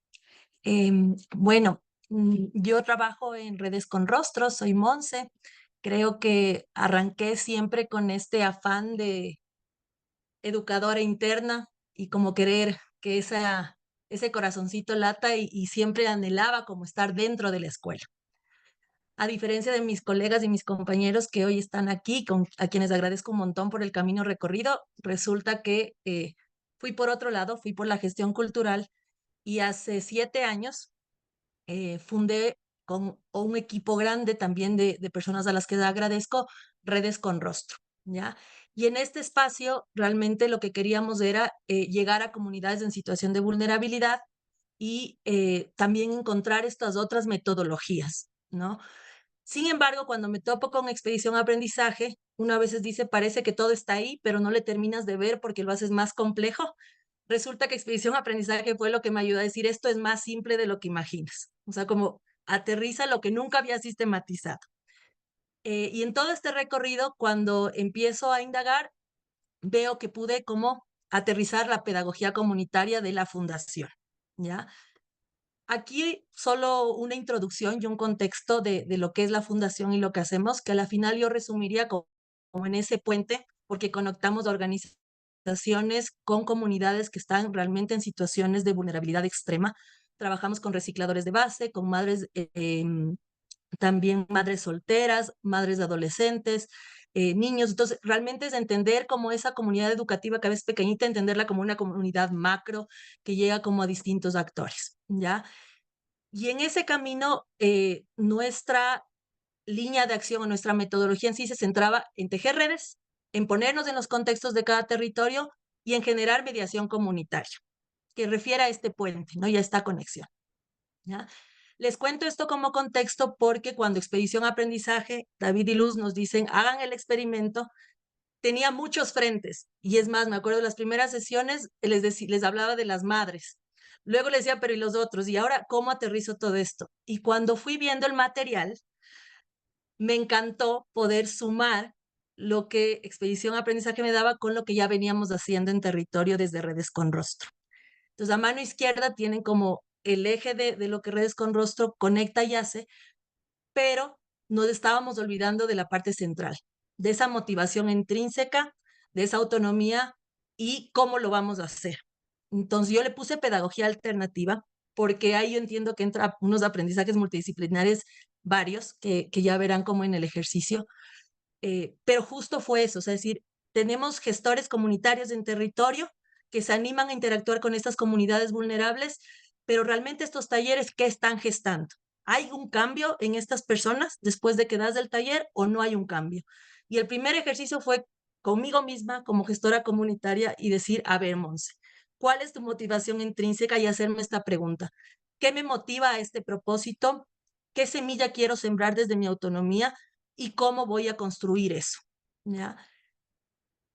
Bueno, yo trabajo en redes con rostro, soy Monse. Creo que arranqué siempre con este afán de educadora interna y como querer que ese corazoncito lata y siempre anhelaba como estar dentro de la escuela. A diferencia de mis colegas y mis compañeros que hoy están aquí, a quienes agradezco un montón por el camino recorrido, resulta que fui por otro lado, fui por la gestión cultural y hace 7 años fundé con un equipo grande también de personas a las que agradezco, Redes con Rostro, ¿ya? Y en este espacio realmente lo que queríamos era llegar a comunidades en situación de vulnerabilidad y también encontrar estas otras metodologías, ¿no? Sin embargo, cuando me topo con Expedición Aprendizaje, uno a veces dice, parece que todo está ahí, pero no le terminas de ver porque lo haces más complejo. Resulta que Expedición Aprendizaje fue lo que me ayudó a decir, esto es más simple de lo que imaginas. O sea, como aterriza lo que nunca había sistematizado. Y en todo este recorrido, cuando empiezo a indagar, veo que pude como aterrizar la pedagogía comunitaria de la fundación, ¿ya? Aquí solo una introducción y un contexto de lo que es la fundación y lo que hacemos, que a la final yo resumiría como en ese puente, porque conectamos organizaciones con comunidades que están realmente en situaciones de vulnerabilidad extrema. Trabajamos con recicladores de base, con madres, también madres solteras, madres de adolescentes, niños. Entonces, realmente es entender como esa comunidad educativa que a veces pequeñita, entenderla como una comunidad macro que llega como a distintos actores, ¿ya? Y en ese camino, nuestra línea de acción o nuestra metodología en sí se centraba en tejer redes, en ponernos en los contextos de cada territorio y en generar mediación comunitaria, que refiere a este puente, ¿no? Y a esta conexión, ¿ya? Les cuento esto como contexto porque cuando Expedición Aprendizaje, David y Luz nos dicen, hagan el experimento, tenía muchos frentes. Y es más, me acuerdo de las primeras sesiones, les hablaba de las madres. Luego les decía, pero ¿y los otros? Y ahora, ¿cómo aterrizo todo esto? Y cuando fui viendo el material, me encantó poder sumar lo que Expedición Aprendizaje me daba con lo que ya veníamos haciendo en territorio desde Redes con Rostro. Entonces, a mano izquierda tienen como el eje de lo que Redes con Rostro conecta y hace, pero nos estábamos olvidando de la parte central, de esa motivación intrínseca, de esa autonomía y cómo lo vamos a hacer. Entonces, yo le puse pedagogía alternativa, porque ahí yo entiendo que entra unos aprendizajes multidisciplinares varios, que ya verán como en el ejercicio, pero justo fue eso, o sea, es decir, tenemos gestores comunitarios en territorio que se animan a interactuar con estas comunidades vulnerables, pero realmente estos talleres, ¿qué están gestando? ¿Hay un cambio en estas personas después de que das el taller o no hay un cambio? Y el primer ejercicio fue conmigo misma como gestora comunitaria y decir, a ver, Monse, ¿cuál es tu motivación intrínseca? Y hacerme esta pregunta. ¿Qué me motiva a este propósito? ¿Qué semilla quiero sembrar desde mi autonomía? ¿Y cómo voy a construir eso? ¿Ya?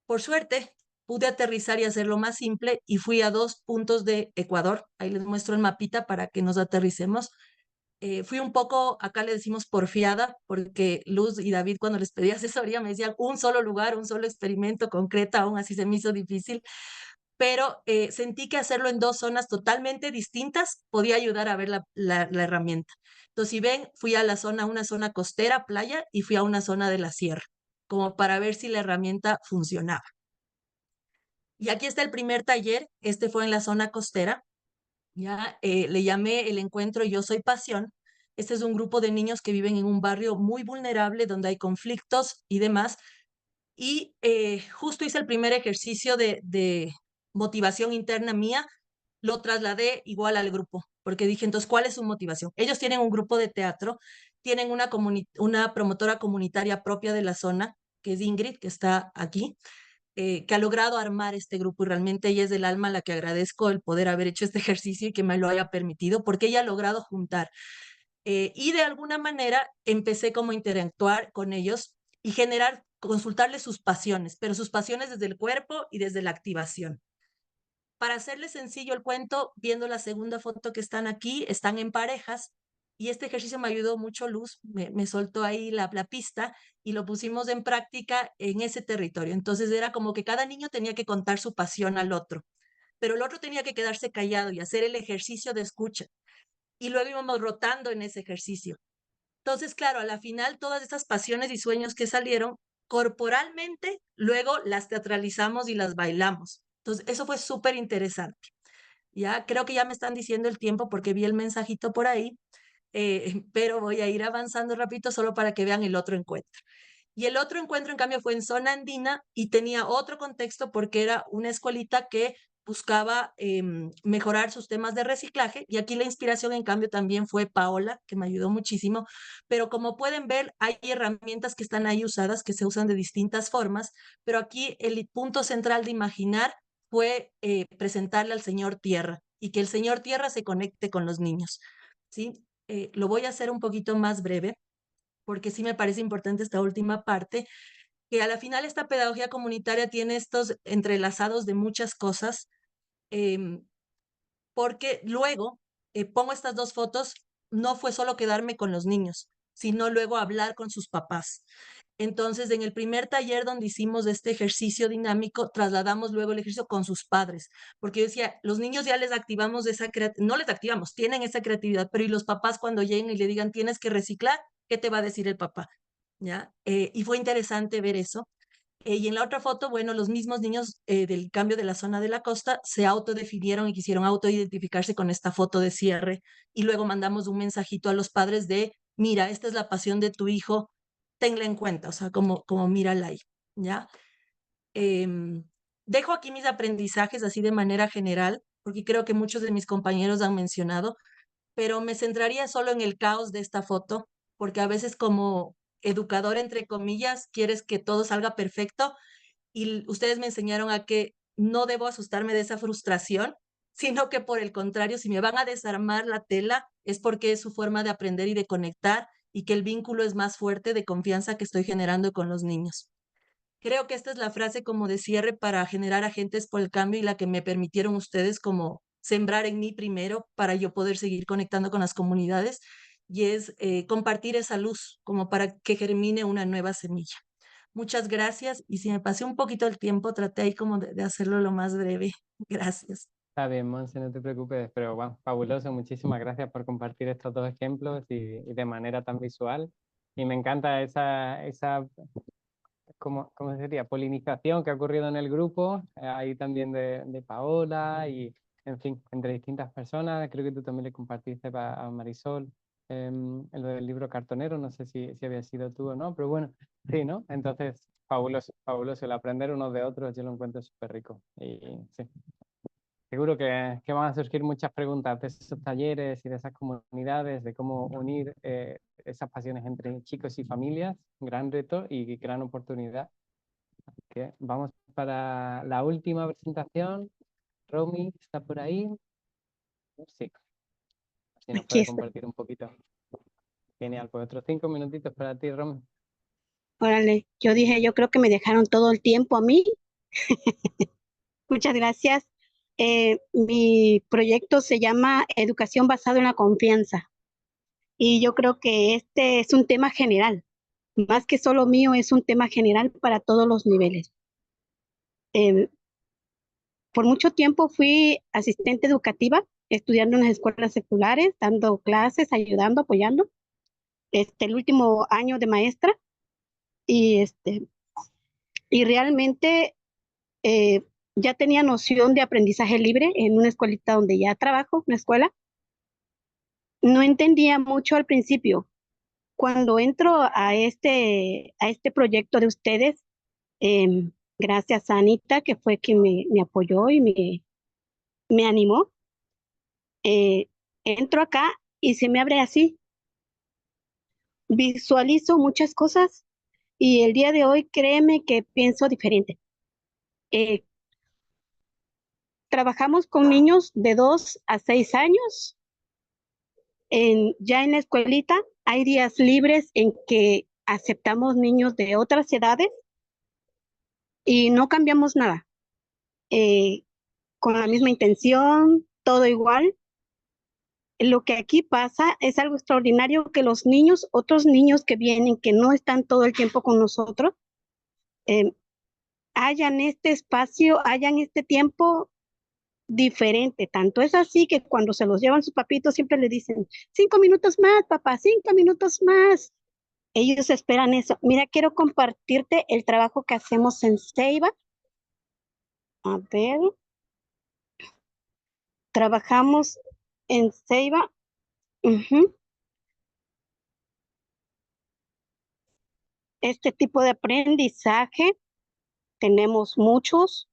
Por suerte, pude aterrizar y hacerlo más simple y fui a 2 puntos de Ecuador. Ahí les muestro el mapita para que nos aterricemos. Fui un poco, acá le decimos porfiada, porque Luz y David cuando les pedí asesoría me decían un solo lugar, un solo experimento concreto, aún así se me hizo difícil, pero sentí que hacerlo en 2 zonas totalmente distintas podía ayudar a ver la herramienta. Entonces, si ven, fui a una zona costera, playa, y fui a una zona de la sierra, como para ver si la herramienta funcionaba. Y aquí está el primer taller, este fue en la zona costera, ya le llamé el encuentro Yo Soy Pasión. Este es un grupo de niños que viven en un barrio muy vulnerable donde hay conflictos y demás. Y justo hice el primer ejercicio de motivación interna mía, lo trasladé igual al grupo, porque dije, entonces, ¿cuál es su motivación? Ellos tienen un grupo de teatro, tienen una promotora comunitaria propia de la zona, que es Ingrid, que está aquí, que ha logrado armar este grupo y realmente ella es del alma a la que agradezco el poder haber hecho este ejercicio y que me lo haya permitido, porque ella ha logrado juntar. Y de alguna manera empecé como a interactuar con ellos y consultarles sus pasiones, pero sus pasiones desde el cuerpo y desde la activación. Para hacerles sencillo el cuento, viendo la segunda foto que están aquí, están en parejas y este ejercicio me ayudó mucho. Luz me soltó ahí la pista y lo pusimos en práctica en ese territorio. Entonces era como que cada niño tenía que contar su pasión al otro, pero el otro tenía que quedarse callado y hacer el ejercicio de escucha. Y luego íbamos rotando en ese ejercicio. Entonces, claro, a la final todas estas pasiones y sueños que salieron corporalmente, luego las teatralizamos y las bailamos. Entonces, eso fue súper interesante. Ya creo que ya me están diciendo el tiempo porque vi el mensajito por ahí, pero voy a ir avanzando rapidito solo para que vean el otro encuentro. Y el otro encuentro, en cambio, fue en zona andina y tenía otro contexto porque era una escuelita que buscaba mejorar sus temas de reciclaje. Y aquí la inspiración, en cambio, también fue Paola, que me ayudó muchísimo. Pero como pueden ver, hay herramientas que están ahí usadas, que se usan de distintas formas. Pero aquí el punto central de imaginar fue presentarle al Señor Tierra y que el Señor Tierra se conecte con los niños. ¿Sí? Lo voy a hacer un poquito más breve porque sí me parece importante esta última parte, que a la final esta pedagogía comunitaria tiene estos entrelazados de muchas cosas, porque luego pongo estas 2 fotos, no fue solo quedarme con los niños, sino luego hablar con sus papás. Entonces, en el primer taller donde hicimos este ejercicio dinámico, trasladamos luego el ejercicio con sus padres, porque yo decía, los niños ya les activamos no les activamos, tienen esa creatividad, pero y los papás cuando lleguen y le digan, tienes que reciclar, ¿qué te va a decir el papá? ¿Ya? Y fue interesante ver eso. Y en la otra foto, bueno, los mismos niños del cambio de la zona de la costa se autodefinieron y quisieron autoidentificarse con esta foto de cierre. Y luego mandamos un mensajito a los padres de, mira, esta es la pasión de tu hijo, tenla en cuenta, o sea, como mírala ahí, ¿ya? Dejo aquí mis aprendizajes así de manera general, porque creo que muchos de mis compañeros han mencionado, pero me centraría solo en el caos de esta foto, porque a veces como educador, entre comillas, quieres que todo salga perfecto y ustedes me enseñaron a que no debo asustarme de esa frustración, sino que por el contrario, si me van a desarmar la tela, es porque es su forma de aprender y de conectar y que el vínculo es más fuerte de confianza que estoy generando con los niños. Creo que esta es la frase como de cierre para generar agentes por el cambio y la que me permitieron ustedes como sembrar en mí primero para yo poder seguir conectando con las comunidades y es compartir esa luz como para que germine una nueva semilla. Muchas gracias y si me pasé un poquito el tiempo, traté ahí como de hacerlo lo más breve. Gracias.
Está bien, Monse, no te preocupes, pero bueno, fabuloso. Muchísimas gracias por compartir estos 2 ejemplos y de manera tan visual. Y me encanta esa ¿cómo sería? Polinización que ha ocurrido en el grupo, ahí también de Paola y, en fin, entre distintas personas. Creo que tú también le compartiste a Marisol en lo del libro cartonero, no sé si había sido tú o no, pero bueno, sí, ¿no? Entonces, fabuloso, fabuloso. El aprender unos de otros yo lo encuentro súper rico. Y sí, seguro que van a surgir muchas preguntas de esos talleres y de esas comunidades, de cómo unir esas pasiones entre chicos y familias. Gran reto y gran oportunidad. Que vamos para la última presentación. Romy está por ahí. Sí, así nos
Aquí
puede
está.
compartir un poquito. Genial, pues otros 5 minutitos para ti, Romy.
Órale, yo dije, yo creo que me dejaron todo el tiempo a mí. Muchas gracias. Mi proyecto se llama Educación basada en la confianza. y yo creo que este es un tema general, más que solo mío, es un tema general para todos los niveles. Em, por mucho tiempo fui asistente educativa, estudiando en las escuelas seculares, dando clases, ayudando, apoyando. El último año de maestra y, y realmente eh, ya tenía noción de aprendizaje libre en una escuelita donde ya trabajo, una escuela. No entendía mucho al principio. Cuando entro a este proyecto de ustedes, gracias a Anita, que fue quien me apoyó y me animó, eh, entro acá y se me abre así. Visualizo muchas cosas y el día de hoy créeme que pienso diferente. Eh, Trabajamos con niños de 2 a 6 años. Ya en la escuelita hay días libres en que aceptamos niños de otras edades y no cambiamos nada. Con la misma intención, todo igual. Lo que aquí pasa es algo extraordinario que los niños, otros niños que vienen, que no están todo el tiempo con nosotros, eh, hayan este espacio, hayan este tiempo diferente. Tanto es así que cuando se los llevan sus papitos siempre le dicen, 5 minutos más, papá, 5 minutos más. Ellos esperan eso. Mira, quiero compartirte el trabajo que hacemos en Ceiba. A ver, trabajamos en Ceiba. Ujú. Este tipo de aprendizaje tenemos muchos.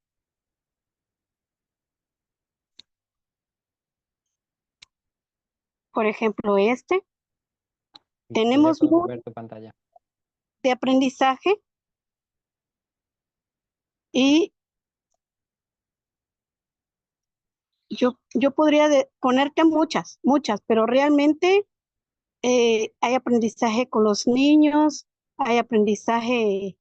Por ejemplo, tenemos
puedo
mucho
ver tu pantalla.
de aprendizaje y yo podría ponerte muchas, pero realmente hay aprendizaje con los niños, hay aprendizaje.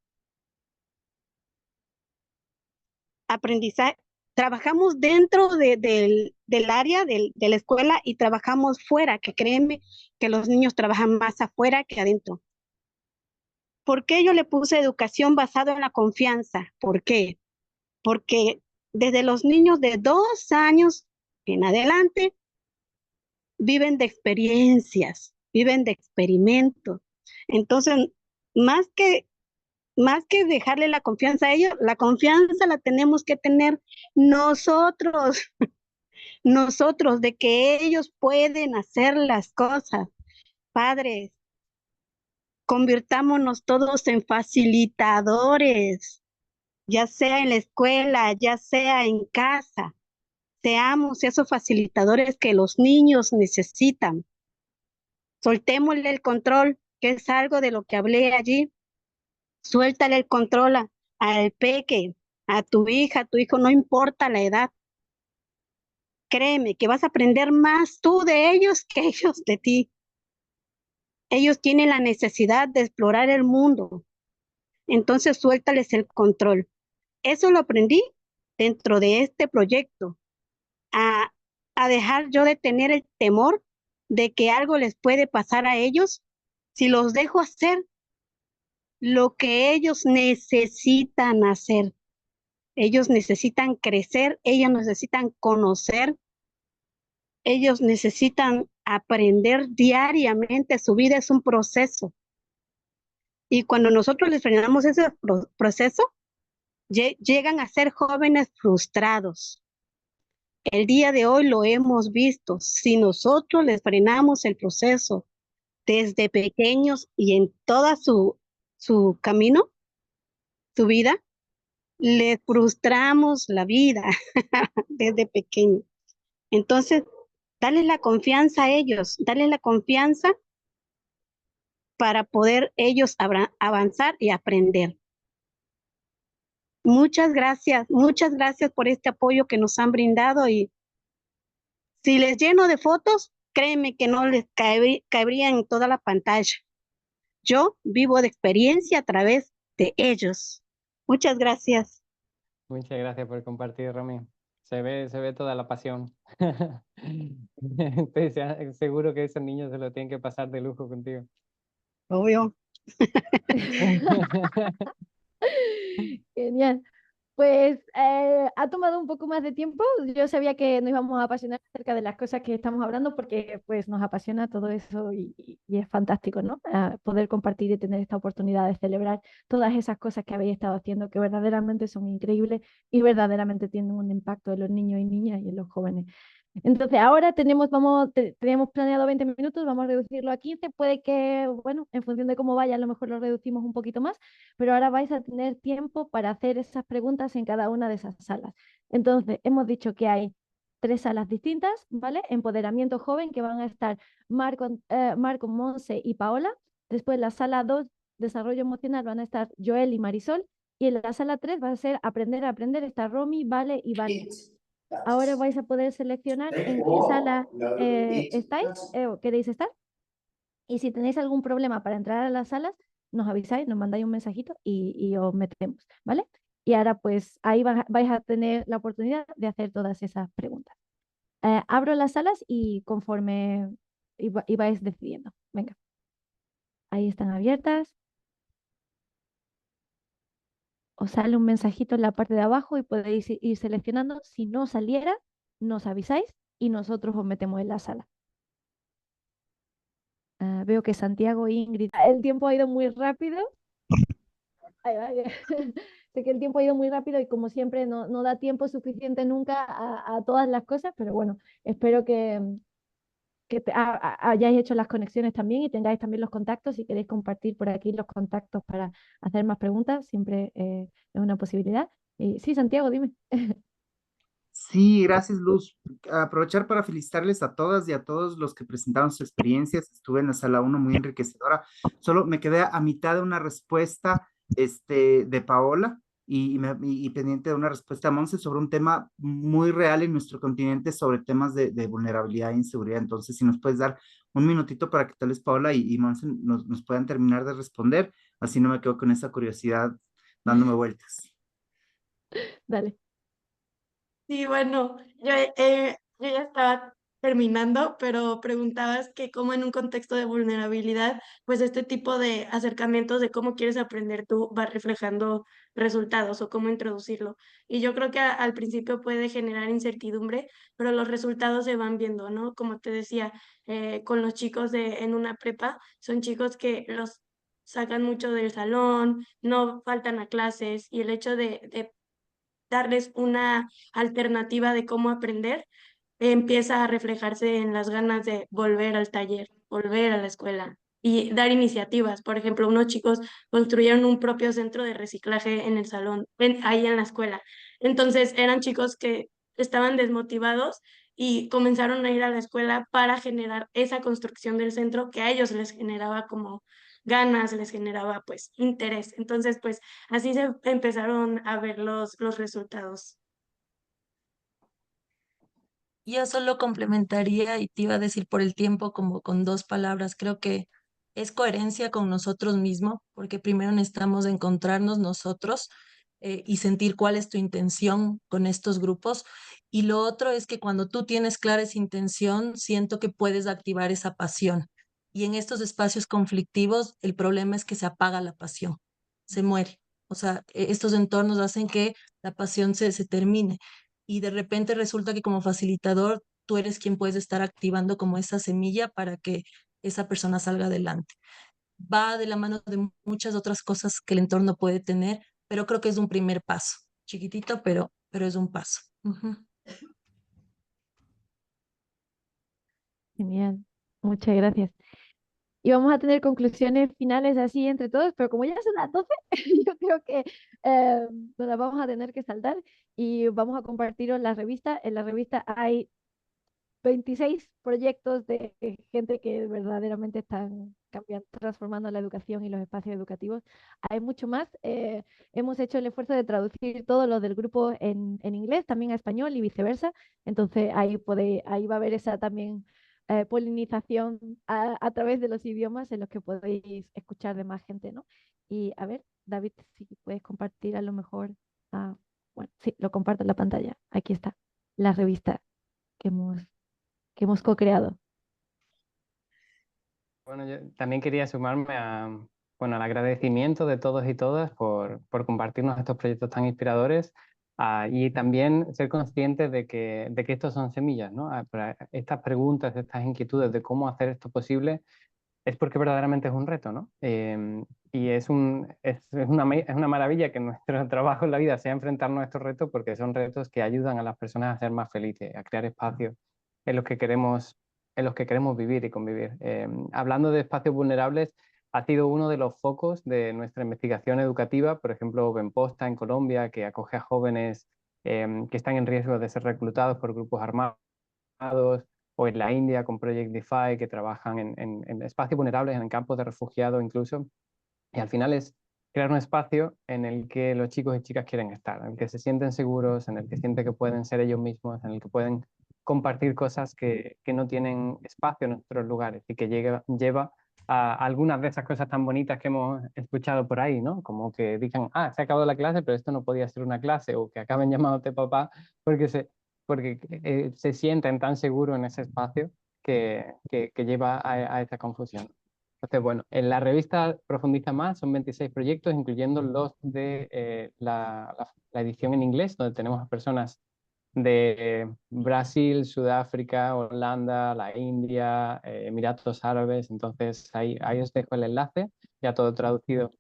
Trabajamos dentro del área de la escuela y trabajamos fuera, que créeme que los niños trabajan más afuera que adentro. ¿Por qué yo le puse educación basada en la confianza? ¿Por qué? Porque desde los niños de 2 años en adelante viven de experiencias, viven de experimentos. Entonces, más que, más que dejarle la confianza a ellos, la confianza la tenemos que tener nosotros, nosotros, de que ellos pueden hacer las cosas. Padres, convirtámonos todos en facilitadores, ya sea en la escuela, ya sea en casa. Seamos esos facilitadores que los niños necesitan. Soltémosle el control, que es algo de lo que hablé allí. Suéltale el control al peque, a tu hija, a tu hijo, no importa la edad. Créeme que vas a aprender más tú de ellos que ellos de ti. Ellos tienen la necesidad de explorar el mundo. Entonces suéltales el control. Eso lo aprendí dentro de este proyecto, a, a dejar yo de tener el temor de que algo les puede pasar a ellos si los dejo hacer lo que ellos necesitan hacer. Ellos necesitan crecer, ellos necesitan conocer, ellos necesitan aprender diariamente. Su vida es un proceso. Y cuando nosotros les frenamos ese proceso, llegan a ser jóvenes frustrados. El día de hoy lo hemos visto. Si nosotros les frenamos el proceso desde pequeños y en toda su camino, su vida, les frustramos la vida desde pequeño. Entonces, dale la confianza a ellos, dale la confianza para poder ellos avanzar y aprender. Muchas gracias por este apoyo que nos han brindado y si les lleno de fotos, créeme que no les caería en toda la pantalla. Yo vivo de experiencia a través de ellos. Muchas gracias.
Muchas gracias por compartir, Romy. se ve toda la pasión. Seguro que esos niños se lo tienen que pasar de lujo contigo.
Obvio.
Genial. Pues ha tomado un poco más de tiempo. Yo sabía que nos íbamos a apasionar acerca de las cosas que estamos hablando porque pues nos apasiona todo eso y es fantástico, ¿no? Poder compartir y tener esta oportunidad de celebrar todas esas cosas que habéis estado haciendo que verdaderamente son increíbles y verdaderamente tienen un impacto en los niños y niñas y en los jóvenes. Entonces, ahora tenemos planeado 20 minutos, vamos a reducirlo a 15. Puede que, bueno, en función de cómo vaya, a lo mejor lo reducimos un poquito más, pero ahora vais a tener tiempo para hacer esas preguntas en cada una de esas salas. Entonces, hemos dicho que hay 3 salas distintas, ¿vale? Empoderamiento joven, que van a estar Marco, Monse y Paola. Después, la sala 2, desarrollo emocional, van a estar Joel y Marisol. Y en la sala 3 va a ser aprender a aprender, está Romy, Vale y Vale. Ahora vais a poder seleccionar en qué sala estáis o queréis estar. Y si tenéis algún problema para entrar a las salas, nos avisáis, nos mandáis un mensajito y os metemos, ¿vale? Y ahora pues ahí vais a tener la oportunidad de hacer todas esas preguntas. Abro las salas y conforme y vais decidiendo. Venga, ahí están abiertas. Os sale un mensajito en la parte de abajo y podéis ir seleccionando. Si no saliera, nos avisáis y nosotros os metemos en la sala. Veo que Santiago e Ingrid. El tiempo ha ido muy rápido. Ahí va. Sé que el tiempo ha ido muy rápido y como siempre no da tiempo suficiente nunca a todas las cosas, pero bueno, espero que hayáis hecho las conexiones también y tengáis también los contactos. Si queréis compartir por aquí los contactos para hacer más preguntas, siempre es una posibilidad. Y sí, Santiago, dime.
Sí, gracias, Luz. Aprovechar para felicitarles a todas y a todos los que presentaron sus experiencias. Estuve en la sala 1 muy enriquecedora. Solo me quedé a mitad de una respuesta de Paola y pendiente de una respuesta de Monse sobre un tema muy real en nuestro continente, sobre temas de vulnerabilidad e inseguridad. Entonces, si nos puedes dar un minutito para que tal vez Paola y Monse nos puedan terminar de responder, así no me quedo con esa curiosidad dándome vueltas.
Dale.
Sí, bueno, yo ya estaba terminando, pero preguntabas que cómo en un contexto de vulnerabilidad, pues este tipo de acercamientos de cómo quieres aprender tú va reflejando resultados o cómo introducirlo. Y yo creo que al principio puede generar incertidumbre, pero los resultados se van viendo, ¿no? Como te decía, con los chicos en una prepa, son chicos que los sacan mucho del salón, no faltan a clases y el hecho de darles una alternativa de cómo aprender, empieza a reflejarse en las ganas de volver al taller, volver a la escuela y dar iniciativas. Por ejemplo, unos chicos construyeron un propio centro de reciclaje en el salón, ahí en la escuela. Entonces eran chicos que estaban desmotivados y comenzaron a ir a la escuela para generar esa construcción del centro que a ellos les generaba como ganas, les generaba pues interés. Entonces pues así se empezaron a ver los resultados.
Yo solo complementaría y te iba a decir por el tiempo como con 2 palabras. Creo que es coherencia con nosotros mismos, porque primero necesitamos encontrarnos nosotros y sentir cuál es tu intención con estos grupos. Y lo otro es que cuando tú tienes clara esa intención, siento que puedes activar esa pasión. Y en estos espacios conflictivos, el problema es que se apaga la pasión, se muere. O sea, estos entornos hacen que la pasión se termine y de repente resulta que como facilitador tú eres quien puedes estar activando como esa semilla para que esa persona salga adelante. Va de la mano de muchas otras cosas que el entorno puede tener, pero creo que es un primer paso, chiquitito, pero es un paso. Ujú.
Genial. Muchas gracias. Y vamos a tener conclusiones finales así entre todos, pero como ya son las 12, yo creo que nos las vamos a tener que saltar y vamos a compartiros la revista. En la revista hay 26 proyectos de gente que verdaderamente están cambiando, transformando la educación y los espacios educativos. Hay mucho más. Hemos hecho el esfuerzo de traducir todos los del grupo en inglés, también a español y viceversa. Entonces ahí va a haber esa también polinización a través de los idiomas en los que podéis escuchar de más gente, ¿no? Y a ver, David, si puedes compartir a lo mejor. Bueno, sí, lo comparto en la pantalla. Aquí está. la revista que hemos co-creado.
Bueno, yo también quería sumarme bueno, al agradecimiento de todos y todas por compartirnos estos proyectos tan inspiradores, y también ser conscientes de que estos son semillas, ¿no? Para estas preguntas, estas inquietudes de cómo hacer esto posible, es porque verdaderamente es un reto, ¿no? Y es una maravilla que nuestro trabajo en la vida sea enfrentarnos a estos retos, porque son retos que ayudan a las personas a ser más felices, a crear espacios en los que queremos vivir y convivir. Hablando de espacios vulnerables, ha sido uno de los focos de nuestra investigación educativa, por ejemplo, Benposta en Colombia, que acoge a jóvenes que están en riesgo de ser reclutados por grupos armados, o en la India con Project DeFi, que trabajan en espacios vulnerables, en campos de refugiados incluso. Y al final es crear un espacio en el que los chicos y chicas quieren estar, en el que se sienten seguros, en el que sienten que pueden ser ellos mismos, en el que pueden compartir cosas que no tienen espacio en otros lugares, y que lleva a algunas de esas cosas tan bonitas que hemos escuchado por ahí, ¿no? Como que digan, se ha acabado la clase, pero esto no podía ser una clase, o que acaben llamándote papá porque se sienten tan seguros en ese espacio que lleva a esta confusión. Entonces, bueno, en la revista profundiza más, son 26 proyectos, incluyendo los de la edición en inglés, donde tenemos a personas de Brasil, Sudáfrica, Holanda, la India, Emiratos Árabes. Entonces ahí os dejo el enlace, ya todo traducido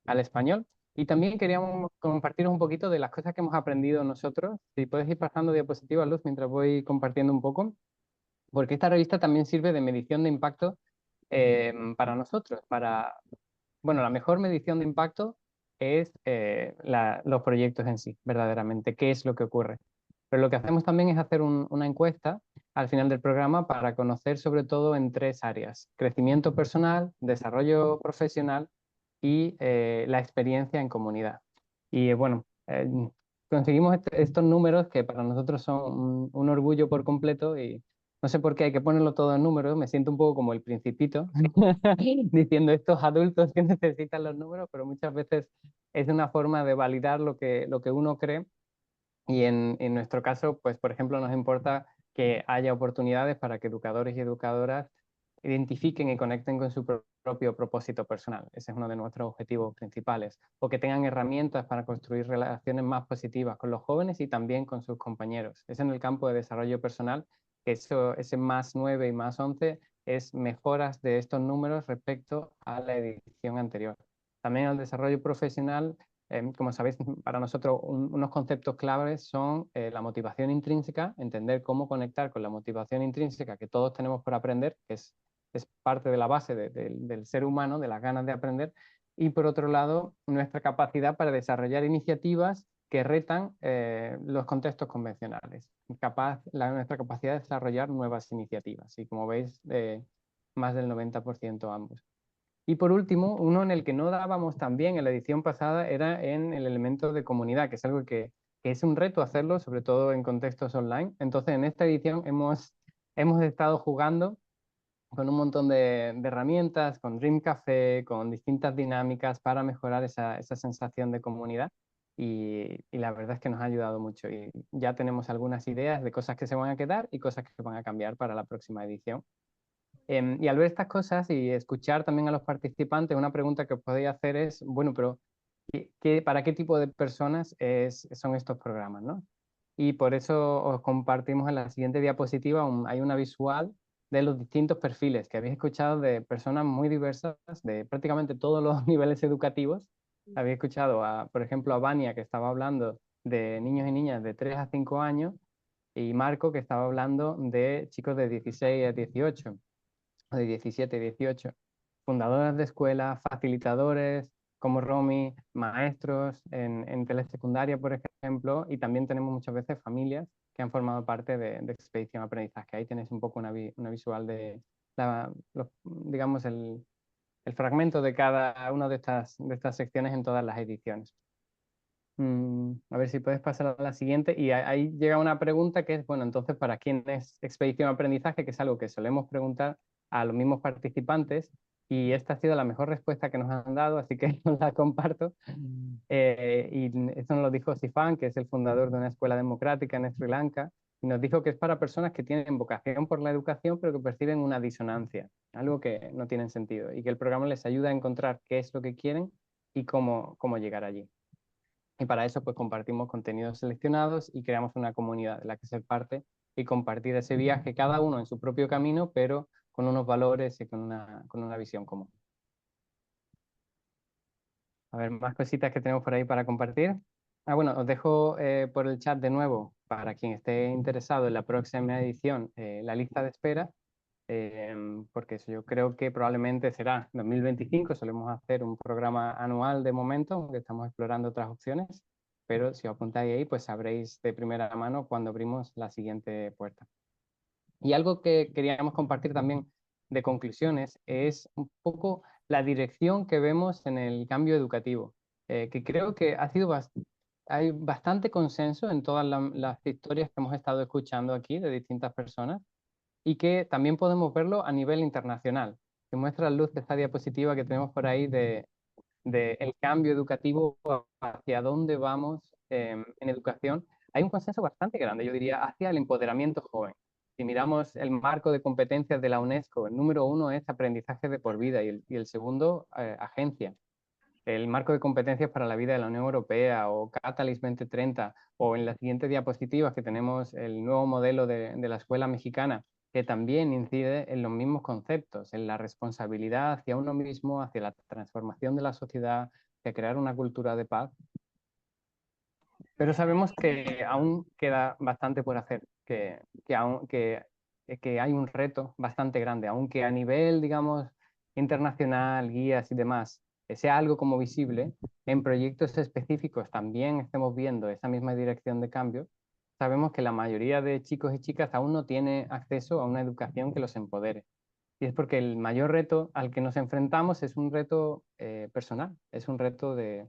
al español. Y también queríamos compartir un poquito de las cosas que hemos aprendido nosotros. Si puedes ir pasando diapositivas, Luz, mientras voy compartiendo un poco, porque esta revista también sirve de medición de impacto para nosotros. Bueno, la mejor medición de impacto es los proyectos en sí, verdaderamente, qué es lo que ocurre. Pero lo que hacemos también es hacer una encuesta al final del programa para conocer sobre todo en 3 áreas: crecimiento personal, desarrollo profesional y la experiencia en comunidad. Y bueno, conseguimos estos números que para nosotros son un orgullo por completo, y no sé por qué hay que ponerlo todo en números. Me siento un poco como el Principito diciendo estos adultos que necesitan los números, pero muchas veces es una forma de validar lo que uno cree. Y en nuestro caso, pues por ejemplo, nos importa que haya oportunidades para que educadores y educadoras identifiquen y conecten con su propio propósito personal. Ese es uno de nuestros objetivos principales. O que tengan herramientas para construir relaciones más positivas con los jóvenes y también con sus compañeros. Es en el campo de desarrollo personal que ese más 9 y más 11 es mejoras de estos números respecto a la edición anterior. También el desarrollo profesional, como sabéis, para nosotros unos conceptos claves son la motivación intrínseca, entender cómo conectar con la motivación intrínseca que todos tenemos por aprender, que es parte de la base del ser humano, de las ganas de aprender, y por otro lado, nuestra capacidad para desarrollar iniciativas que retan los contextos convencionales, nuestra capacidad de desarrollar nuevas iniciativas, y como veis, más del 90% ambos. Y por último, uno en el que no dábamos tan bien en la edición pasada era en el elemento de comunidad, que es algo que es un reto hacerlo, sobre todo en contextos online. Entonces, en esta edición hemos estado jugando con un montón de herramientas, con Dream Café, con distintas dinámicas para mejorar esa sensación de comunidad. Y la verdad es que nos ha ayudado mucho. Y ya tenemos algunas ideas de cosas que se van a quedar y cosas que van a cambiar para la próxima edición. Y al ver estas cosas y escuchar también a los participantes, una pregunta que os podéis hacer es, bueno, pero ¿para qué tipo de personas son estos programas, ¿no? Y por eso os compartimos en la siguiente diapositiva, hay una visual de los distintos perfiles que habéis escuchado, de personas muy diversas, de prácticamente todos los niveles educativos. Habéis escuchado, por ejemplo, a Vania, que estaba hablando de niños y niñas de 3 a 5 años, y Marco, que estaba hablando de chicos de 16 a 18, o de 17 a 18. Fundadoras de escuelas, facilitadores como Romy, maestros en telesecundaria, por ejemplo, y también tenemos muchas veces familias que han formado parte de Expedición Aprendizaje. Ahí tenéis un poco una visual de, digamos, el fragmento de cada una de estas secciones en todas las ediciones. A ver si puedes pasar a la siguiente. Y ahí llega una pregunta que es, bueno, entonces, ¿para quién es Expedición Aprendizaje? Que es algo que solemos preguntar a los mismos participantes, y esta ha sido la mejor respuesta que nos han dado, así que la comparto. Y esto nos lo dijo Sifan, que es el fundador de una escuela democrática en Sri Lanka, y nos dijo que es para personas que tienen vocación por la educación, pero que perciben una disonancia, algo que no tiene sentido, y que el programa les ayuda a encontrar qué es lo que quieren y cómo llegar allí. Y para eso pues compartimos contenidos seleccionados y creamos una comunidad de la que ser parte y compartir ese viaje, cada uno en su propio camino, pero con unos valores y con una visión común. A ver, más cositas que tenemos por ahí para compartir. Bueno, os dejo por el chat de nuevo, para quien esté interesado en la próxima edición, la lista de espera, porque eso yo creo que probablemente será 2025. Solemos hacer un programa anual de momento, aunque estamos explorando otras opciones, pero si os apuntáis ahí, pues sabréis de primera mano cuando abrimos la siguiente puerta. Y algo que queríamos compartir también de conclusiones es un poco la dirección que vemos en el cambio educativo, que creo que hay bastante consenso en todas las historias que hemos estado escuchando aquí de distintas personas, y que también podemos verlo a nivel internacional, que muestra luz de esta diapositiva que tenemos por ahí de el cambio educativo, hacia dónde vamos en educación. Hay un consenso bastante grande, yo diría, hacia el empoderamiento joven. Si miramos el marco de competencias de la UNESCO, el número 1 es aprendizaje de por vida y el segundo, agencia. El marco de competencias para la vida de la Unión Europea o Catalyst 2030, o en las siguientes diapositivas que tenemos el nuevo modelo de la escuela mexicana, que también incide en los mismos conceptos, en la responsabilidad hacia uno mismo, hacia la transformación de la sociedad, hacia crear una cultura de paz. Pero sabemos que aún queda bastante por hacer, que hay un reto bastante grande, aunque a nivel, digamos, internacional, guías y demás, sea algo como visible, en proyectos específicos también estemos viendo esa misma dirección de cambio. Sabemos que la mayoría de chicos y chicas aún no tiene acceso a una educación que los empodere. Y es porque el mayor reto al que nos enfrentamos es un reto personal, es un reto de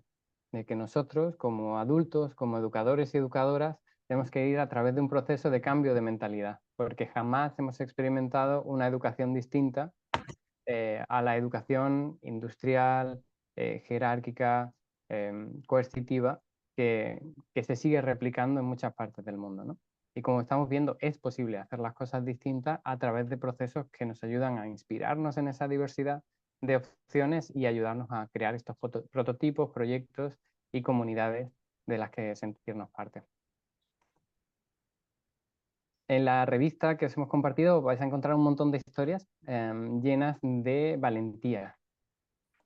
que nosotros, como adultos, como educadores y educadoras, tenemos que ir a través de un proceso de cambio de mentalidad, porque jamás hemos experimentado una educación distinta a la educación industrial, jerárquica, coercitiva, que se sigue replicando en muchas partes del mundo, ¿no? Y como estamos viendo, es posible hacer las cosas distintas a través de procesos que nos ayudan a inspirarnos en esa diversidad de opciones y ayudarnos a crear estos prototipos, proyectos y comunidades de las que sentirnos parte. En la revista que os hemos compartido vais a encontrar un montón de historias llenas de valentía.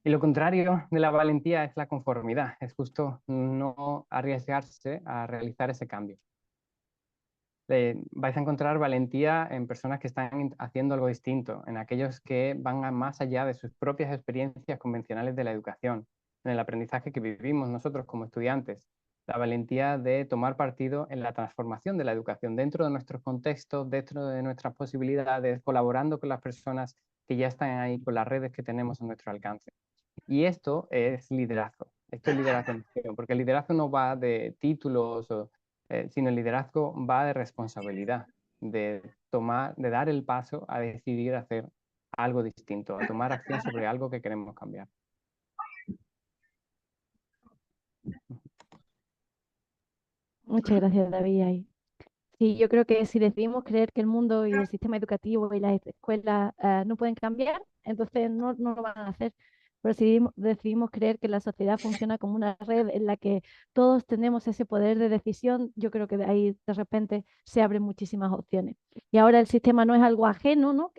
Y lo contrario de la valentía es la conformidad, es justo no arriesgarse a realizar ese cambio. Vais a encontrar valentía en personas que están haciendo algo distinto, en aquellos que van más allá de sus propias experiencias convencionales de la educación, en el aprendizaje que vivimos nosotros como estudiantes. La valentía de tomar partido en la transformación de la educación dentro de nuestros contextos, dentro de nuestras posibilidades, colaborando con las personas que ya están ahí, con las redes que tenemos a nuestro alcance. Y esto es liderazgo. Esto es liderazgo en acción, porque el liderazgo no va de títulos, sino el liderazgo va de responsabilidad, de dar el paso a decidir hacer algo distinto, a tomar acción sobre algo que queremos cambiar.
Muchas gracias, David. Sí, yo creo que si decidimos creer que el mundo y el sistema educativo y las escuelas no pueden cambiar, entonces no lo van a hacer. Pero si decidimos creer que la sociedad funciona como una red en la que todos tenemos ese poder de decisión, yo creo que de ahí de repente se abren muchísimas opciones. Y ahora el sistema no es algo ajeno, ¿no?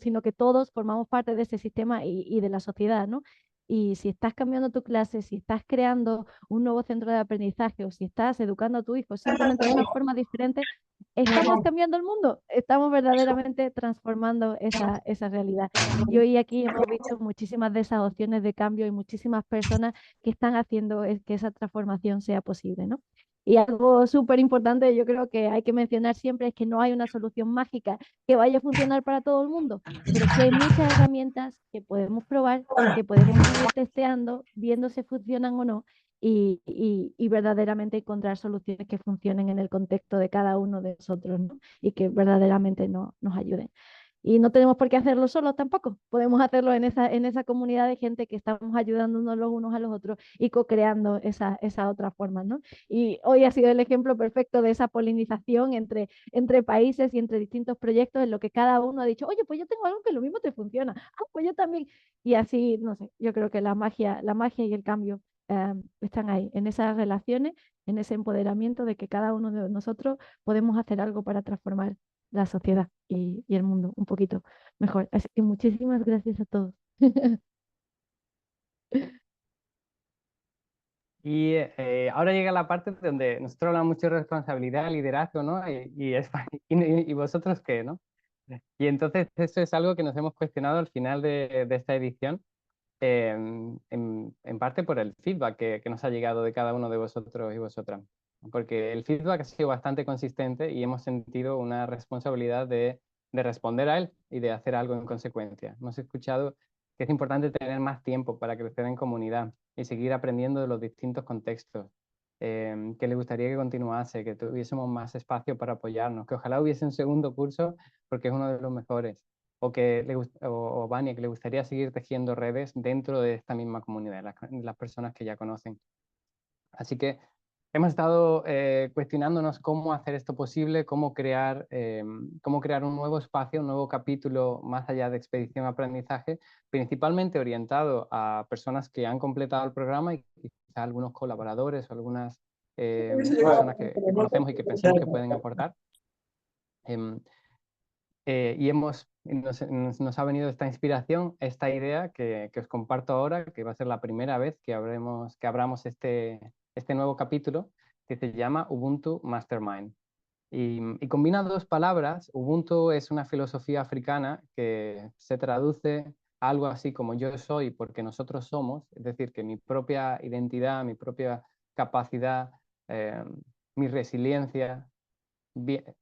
Sino que todos formamos parte de ese sistema y de la sociedad, ¿no? Y si estás cambiando tu clase, si estás creando un nuevo centro de aprendizaje o si estás educando a tu hijo simplemente de una forma diferente, estamos cambiando el mundo, estamos verdaderamente transformando esa realidad. Y hoy aquí hemos visto muchísimas de esas opciones de cambio y muchísimas personas que están haciendo que esa transformación sea posible, ¿no? Y algo súper importante, yo creo que hay que mencionar siempre, es que no hay una solución mágica que vaya a funcionar para todo el mundo, pero sí hay muchas herramientas que podemos probar, que podemos ir testeando, viendo si funcionan o no, y verdaderamente encontrar soluciones que funcionen en el contexto de cada uno de nosotros, ¿no? Y que verdaderamente nos ayuden. Y no tenemos por qué hacerlo solos tampoco. Podemos hacerlo en esa comunidad de gente que estamos ayudándonos los unos a los otros y co-creando esa otra forma, ¿no? Y hoy ha sido el ejemplo perfecto de esa polinización entre países y entre distintos proyectos en lo que cada uno ha dicho, oye, pues yo tengo algo que lo mismo te funciona, pues yo también. Y así, no sé, yo creo que la magia y el cambio están ahí, en esas relaciones, en ese empoderamiento de que cada uno de nosotros podemos hacer algo para transformar la sociedad y el mundo un poquito mejor. Así que muchísimas gracias a todos.
Y ahora llega la parte donde nosotros hablamos mucho de responsabilidad, liderazgo, ¿no? Y vosotros qué, ¿no? Y entonces eso es algo que nos hemos cuestionado al final de esta edición, en parte por el feedback que nos ha llegado de cada uno de vosotros y vosotras. Porque el feedback ha sido bastante consistente y hemos sentido una responsabilidad de responder a él y de hacer algo en consecuencia. Hemos escuchado que es importante tener más tiempo para crecer en comunidad y seguir aprendiendo de los distintos contextos. Que le gustaría que continuase, que tuviésemos más espacio para apoyarnos, que ojalá hubiese un segundo curso porque es uno de los mejores, o Vania, que le gustaría seguir tejiendo redes dentro de esta misma comunidad, las personas que ya conocen. Así que hemos estado cuestionándonos cómo hacer esto posible, cómo crear un nuevo espacio, un nuevo capítulo más allá de expedición aprendizaje, principalmente orientado a personas que han completado el programa y quizá algunos colaboradores o algunas personas que conocemos y que pensamos que pueden aportar. Y nos ha venido esta inspiración, esta idea que os comparto ahora, que va a ser la primera vez que abramos este nuevo capítulo, que se llama Ubuntu Mastermind. Y combina dos palabras. Ubuntu es una filosofía africana que se traduce a algo así como yo soy porque nosotros somos, es decir, que mi propia identidad, mi propia capacidad, mi resiliencia,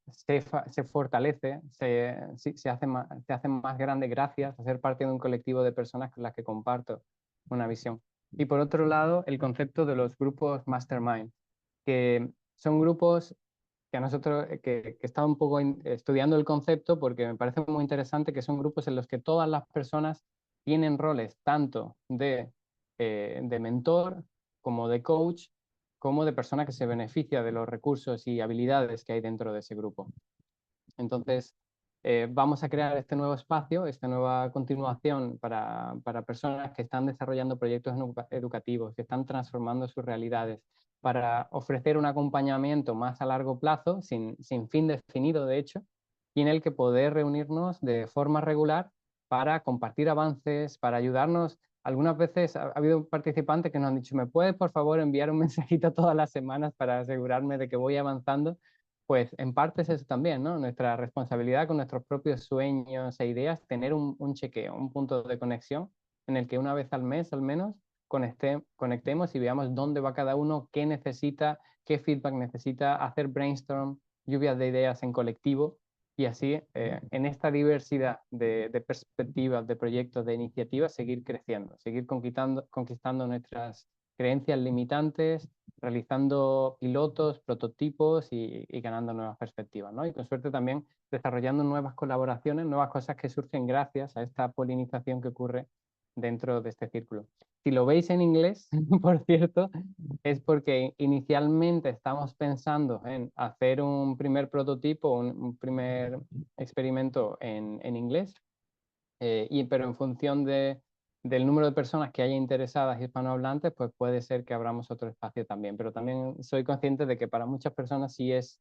se fortalece, se hace más grande gracias a ser parte de un colectivo de personas con las que comparto una visión. Y por otro lado, el concepto de los grupos mastermind, que son grupos que a nosotros, que he estado un poco estudiando el concepto porque me parece muy interesante, que son grupos en los que todas las personas tienen roles tanto de mentor como de coach, como de persona que se beneficia de los recursos y habilidades que hay dentro de ese grupo. Entonces, vamos a crear este nuevo espacio, esta nueva continuación para personas que están desarrollando proyectos educativos, que están transformando sus realidades, para ofrecer un acompañamiento más a largo plazo, sin fin definido de hecho, y en el que poder reunirnos de forma regular para compartir avances, para ayudarnos. Algunas veces ha habido participantes que nos han dicho, ¿me puedes por favor enviar un mensajito todas las semanas para asegurarme de que voy avanzando? Pues en parte es eso también, ¿no? Nuestra responsabilidad con nuestros propios sueños e ideas, tener un chequeo, un punto de conexión en el que una vez al mes al menos conectemos y veamos dónde va cada uno, qué necesita, qué feedback necesita, hacer brainstorm, lluvias de ideas en colectivo y así en esta diversidad de perspectivas, de proyectos, de iniciativas, seguir creciendo, seguir conquistando nuestras creencias limitantes, realizando pilotos, prototipos y ganando nuevas perspectivas, ¿no? Y con suerte también desarrollando nuevas colaboraciones, nuevas cosas que surgen gracias a esta polinización que ocurre dentro de este círculo. Si lo veis en inglés, por cierto, es porque inicialmente estamos pensando en hacer un primer prototipo, un primer experimento en inglés, pero en función del número de personas que haya interesadas hispanohablantes, pues puede ser que abramos otro espacio también. Pero también soy consciente de que para muchas personas sí es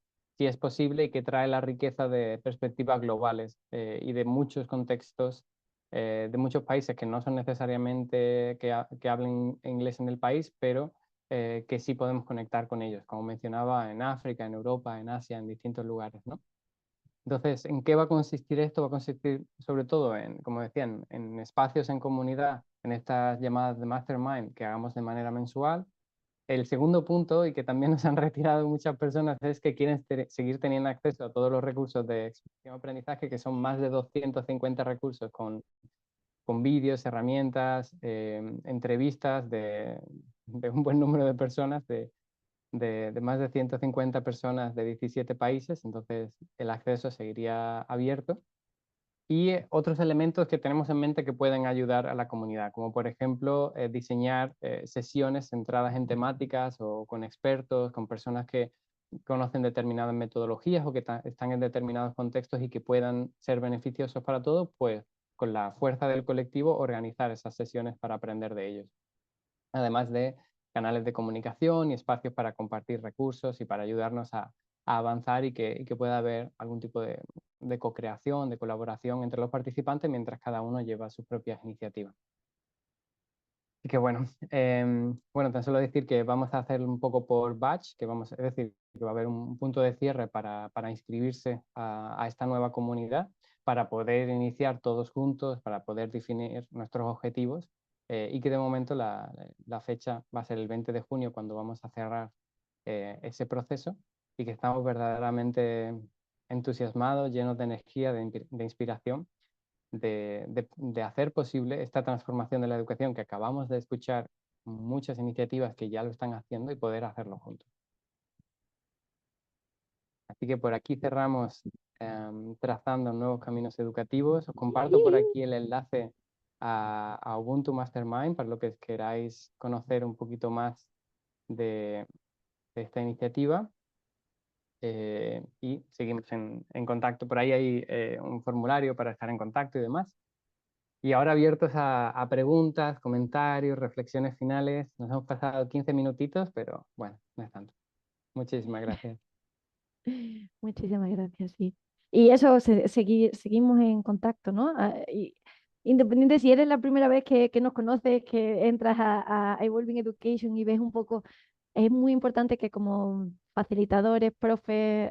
posible y que trae la riqueza de perspectivas globales y de muchos contextos, de muchos países que no son necesariamente que hablen inglés en el país, pero que sí podemos conectar con ellos, como mencionaba, en África, en Europa, en Asia, en distintos lugares, ¿no? Entonces, ¿en qué va a consistir esto? Va a consistir sobre todo en, como decían, en espacios en comunidad, en estas llamadas de mastermind que hagamos de manera mensual. El segundo punto, y que también nos han retirado muchas personas, es que quieren seguir teniendo acceso a todos los recursos de experiencia aprendizaje, que son más de 250 recursos con vídeos, herramientas, entrevistas de un buen número de personas, de más de 150 personas de 17 países, entonces el acceso seguiría abierto. Y otros elementos que tenemos en mente que pueden ayudar a la comunidad, como por ejemplo diseñar sesiones centradas en temáticas o con expertos, con personas que conocen determinadas metodologías o que están en determinados contextos y que puedan ser beneficiosos para todos, pues con la fuerza del colectivo organizar esas sesiones para aprender de ellos. Además de canales de comunicación y espacios para compartir recursos y para ayudarnos a avanzar y que pueda haber algún tipo de co-creación, de colaboración entre los participantes mientras cada uno lleva sus propias iniciativas. Así que bueno, bueno, tan solo decir que vamos a hacer un poco por batch, es decir, que va a haber un punto de cierre para inscribirse a esta nueva comunidad, para poder iniciar todos juntos, para poder definir nuestros objetivos y que de momento la fecha va a ser el 20 de junio cuando vamos a cerrar ese proceso y que estamos verdaderamente entusiasmados, llenos de energía, de inspiración de hacer posible esta transformación de la educación que acabamos de escuchar muchas iniciativas que ya lo están haciendo y poder hacerlo juntos. Así que por aquí cerramos trazando nuevos caminos educativos. Os comparto por aquí el enlace a Ubuntu Mastermind para lo que queráis conocer un poquito más de esta iniciativa. Y seguimos en contacto. Por ahí hay un formulario para estar en contacto y demás. Y ahora abiertos a preguntas, comentarios, reflexiones finales. Nos hemos pasado 15 minutitos, pero bueno, no es tanto. Muchísimas gracias.
Muchísimas gracias, sí. Y eso, seguimos en contacto, ¿no? Y independiente si eres la primera vez que nos conoces, que entras a Evolving Education y ves un poco, es muy importante que como facilitadores, profes,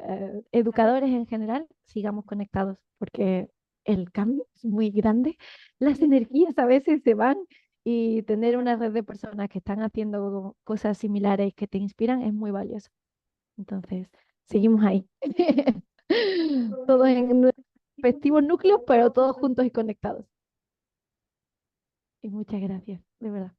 educadores en general, sigamos conectados, porque el cambio es muy grande, las energías a veces se van y tener una red de personas que están haciendo cosas similares que te inspiran es muy valioso. Entonces, seguimos ahí. Todos en respectivos núcleos, pero todos juntos y conectados. Y muchas gracias, de verdad.